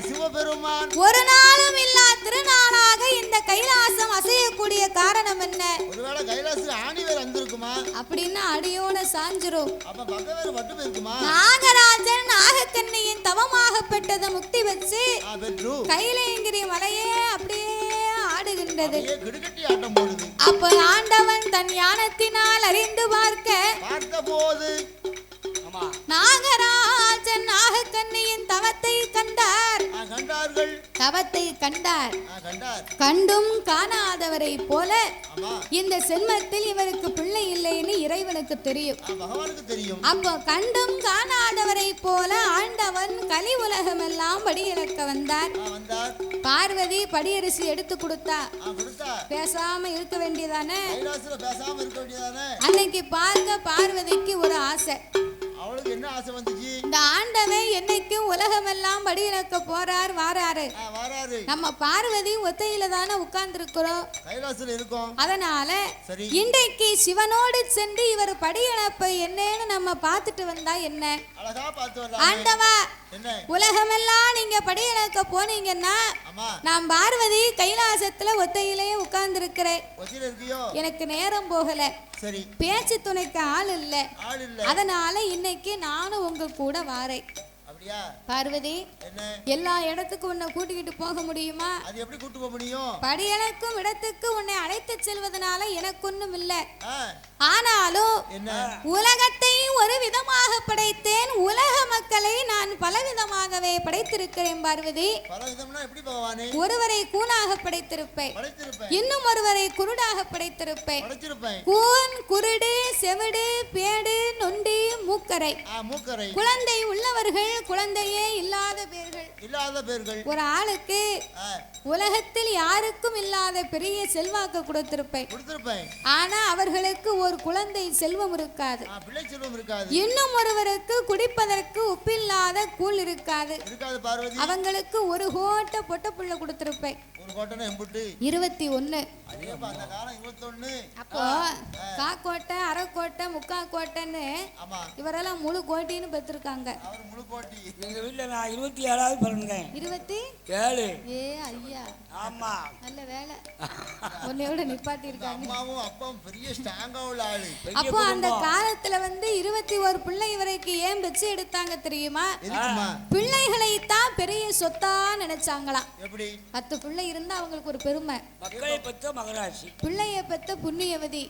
Speaker 1: ஒரு நாளும் இல்லா திருநாளாக இந்த கைலாசம் அசையக்கூடிய காரணம் என்ன?
Speaker 2: ஒருவேளை கைலாசத்துல ஆணி வேற வந்திருக்குமா?
Speaker 1: அப்படின்னா அடியோட சாஞ்சிரும்.
Speaker 2: அப்ப பகவேறு மட்டும் இருக்குமா?
Speaker 1: நாகராஜன் நாகக்கண்ணியின் தவமாக பெற்றது முக்தி வச்சு கைலேங்கிரி மலையே அப்படியே ஆடுகின்றது. அப்ப ஆண்டவன் தன் ஞானத்தினால் அறிந்து பார்த்தபோது நாகராஜ ராஜன் நாகக்கண்ணியின் தவத்தை கண்டார்.
Speaker 2: கண்டார்கள்.
Speaker 1: தவத்தை கண்டார்.
Speaker 2: கண்டும்
Speaker 1: காணாதவரை போல இந்த செல்வத்தில் இவருக்கு பிள்ளை இல்லைன்னு இறைவனுக்கு தெரியும்.
Speaker 2: பகவானுக்கு தெரியும்.
Speaker 1: அப்போ கண்டும் காணாதவரை போல ஆண்டவன் கலி உலகம் எல்லாம் படியிறக்க வந்தார். பார்வதி படியரிசி எடுத்து கொடுத்தா. பேசாம இருக்க வேண்டியதானே. அன்னைக்கு பார்க்க பார்வதிக்கு ஒரு ஆசை.
Speaker 2: அவளுக்கு என்ன ஆசை வந்துச்சு?
Speaker 1: இந்த ஆண்டவன் என்னைக்கும் உலகமெல்லாம் படியிறக்க போறார் வாராரு. நம்ம பார்வதி ஒத்தையில தானே உட்கார்ந்து இருக்கிறோம்,
Speaker 2: கைலாசத்துல இருக்கோம்.
Speaker 1: அதனால இன்றைக்கு சிவனோடு சென்று இவர் படியிழப்ப என்னன்னு நம்ம பார்த்துட்டு வந்தா என்ன?
Speaker 2: அழகா பார்த்து வரலாம்.
Speaker 1: ஆண்டவா, உலகமெல்லாம் நீங்க படியிழக்க போனீங்கன்னா நான் பார்வதி கைலாசத்துல ஒத்தையிலேயே உட்கார்ந்து இருக்கிறேன். எனக்கு நேரம் போகல, பேச்சு துணைக்கு ஆள் இல்ல. அதனால இன்னைக்கு நானும் உங்க கூட வாரேன். பார்வதி, எல்லா இடத்துக்கும் உன்னை கூட்டிக்கிட்டு போக முடியுமா?
Speaker 2: அது எப்படி கூட்டு போக முடியும்?
Speaker 1: படியளக்கும் இடத்துக்கு உன்னை அழைத்து செல்வதனால எனக்கு ஒண்ணும் இல்ல. ஆனாலும் உலகத்தை ஒரு விதமாக படைத்தேன், உலக மக்களை நான் பலவிதமாகவே படைத்திருக்கிறேன். பார்வதி, ஒருவரை கூனாக படைத்திருப்பேன், இன்னும் ஒருவரை குருடாக படைத்திருப்பேன். கூன், குருடு, செவிடு, பேடு, நொண்டி, மூக்கரை. குழந்தை உள்ளவர்கள், குழந்தையே இல்லாத பேர்கள். ஒரு ஆளுக்கு உலகத்தில் யாருக்கும் இல்லாத பெரிய செல்வாக்கு கொடுத்திருப்பேன். ஆனா அவர்களுக்கு ஒரு குழந்தை செல்வம் இருக்காது. இன்னும் ஒருவருக்கு குடிப்பதற்கு உப்பில்லாத கூழ் இருக்காது. அவங்களுக்கு ஒரு கோட்டை பொட்ட புள்ள கொடுத்திருப்பேன். 21. அப்போ காக்கோட்டை, அரைக்கோட்டை, முக்கா கோட்டைன்னு இவரெல்லாம் முழு கோட்டின்னு பெற்றிருக்காங்க.
Speaker 3: எங்க வீட்டுல நான் 27வது பிறந்தேன். 27.
Speaker 1: ஏ ஐயா,
Speaker 3: ஆமா,
Speaker 1: நல்ல வேலை. உன்னையோட நிப்பாட்டி இருக்காங்க.
Speaker 2: அம்மாவும் அப்பாவும் பெரிய ஸ்ட்ராங்கா உள்ள ஆளு.
Speaker 1: அப்போ அந்த காலத்துல 21 பிள்ளை வரைக்கும் ஏன் பெச்சு எடுத்தாங்க தெரியுமா? பிள்ளைகளை தான் பெரிய சொத்தா நினைச்சாங்களாம்.
Speaker 2: எப்படி?
Speaker 1: 10 பிள்ளை இருந்தா அவங்களுக்கு ஒரு பெருமை.
Speaker 3: மக்களை பெற்ற மகராசி,
Speaker 1: பிள்ளைய பெற்ற புண்ணியவதி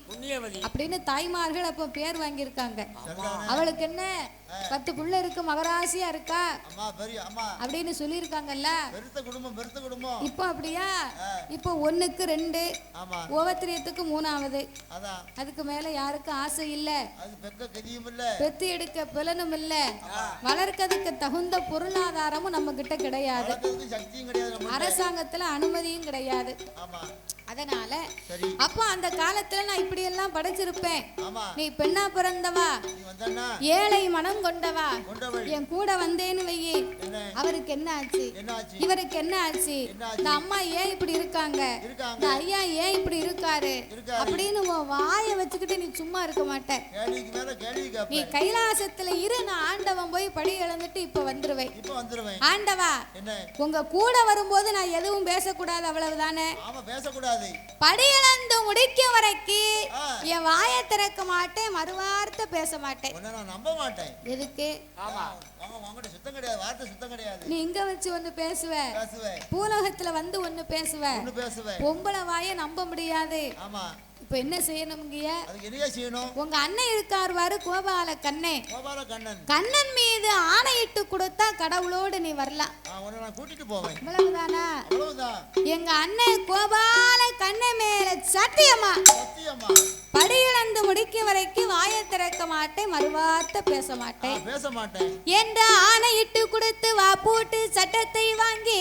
Speaker 1: அப்படின்னு தாய்மார்கள் அப்ப பேர் வாங்கியிருக்காங்க. அவளுக்கு என்ன 10 பிள்ளை இருக்கு, மகராசியா இருக்கா அப்படின்னு சொல்லியிருக்காங்கல்ல. இப்போ அப்படியா? இப்போ 1க்கு 2, ஒவ்வொருத்தரியத்துக்கு 3வது. அதுக்கு மேல யாருக்கும் ஆசை இல்ல, பெத்து எடுக்க பிளனும் இல்ல, வளர்க்கறதுக்கு தகுந்த பொருளாதாரமும் நம்ம கிட்ட கிடையாது, அரசாங்கத்துல அனுமதியும் கிடையாது. அதனால அப்ப அந்த காலத்துல நான் இப்படி எல்லாம் படைச்சிருப்பேன். நீ பெண்ணா பிறந்தவா, ஏழை மனம் கொண்டவா, என் கூட வந்தேன்னு வையே, அவருக்கு என்ன ஆச்சு, இவருக்கு என்ன ஆச்சு, இந்த அம்மா ஏன் இப்படி இருக்காங்க, இந்த ஐயா ஏன் இப்படி இருக்காரு அப்படின்னு வாயை வச்சுக்கிட்டு நீ சும்மா இருக்க மாட்டேன். நீ கைலாசத்துல இரு, நான் ஆண்டவன் போய் படி இழந்துட்டு இப்ப வந்துருவேன். ஆண்டவா, உங்க கூட வரும்போது நான் எதுவும் பேசக்கூடாது, அவ்வளவுதானே? படியிழந்து முடிக்க வரைக்கும் என் வாயை திறக்க மாட்டேன், மறுவார்த்தை பேச மாட்டேன்.
Speaker 2: நம்ப மாட்டேன்.
Speaker 1: எதுக்கு? நீ இங்க வச்சு ஒண்ணு பேசுவ, பூலோகத்துல வந்து ஒண்ணு பேசுவ. பொம்பளை வாயை நம்ப முடியாது. இப்ப என்ன செய்யணும்ங்கய்யா? உங்க அண்ணன் இருக்கார் பாரு, கோபால கண்ணன். கண்ணன் மீது ஆணையிட்டு கொடுத்தா கடவுளோடு நீ வரலாம். இவ்வளவுதானா? எங்க அண்ணன் கோபால கண்ணன் மேல சத்தியமா படியிழந்து முடிக்க வரைக்கும் வாயை திறக்க மாட்டேன், மறுவார்த்தை பேச மாட்டேன் என்ற ஆணையிட்டு கொடுத்து வா போட்டு சட்டத்தை வாங்கி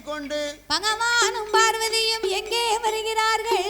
Speaker 2: கொண்டு
Speaker 1: பகவானும் பார்வதியும் எங்கே வருகிறார்கள்?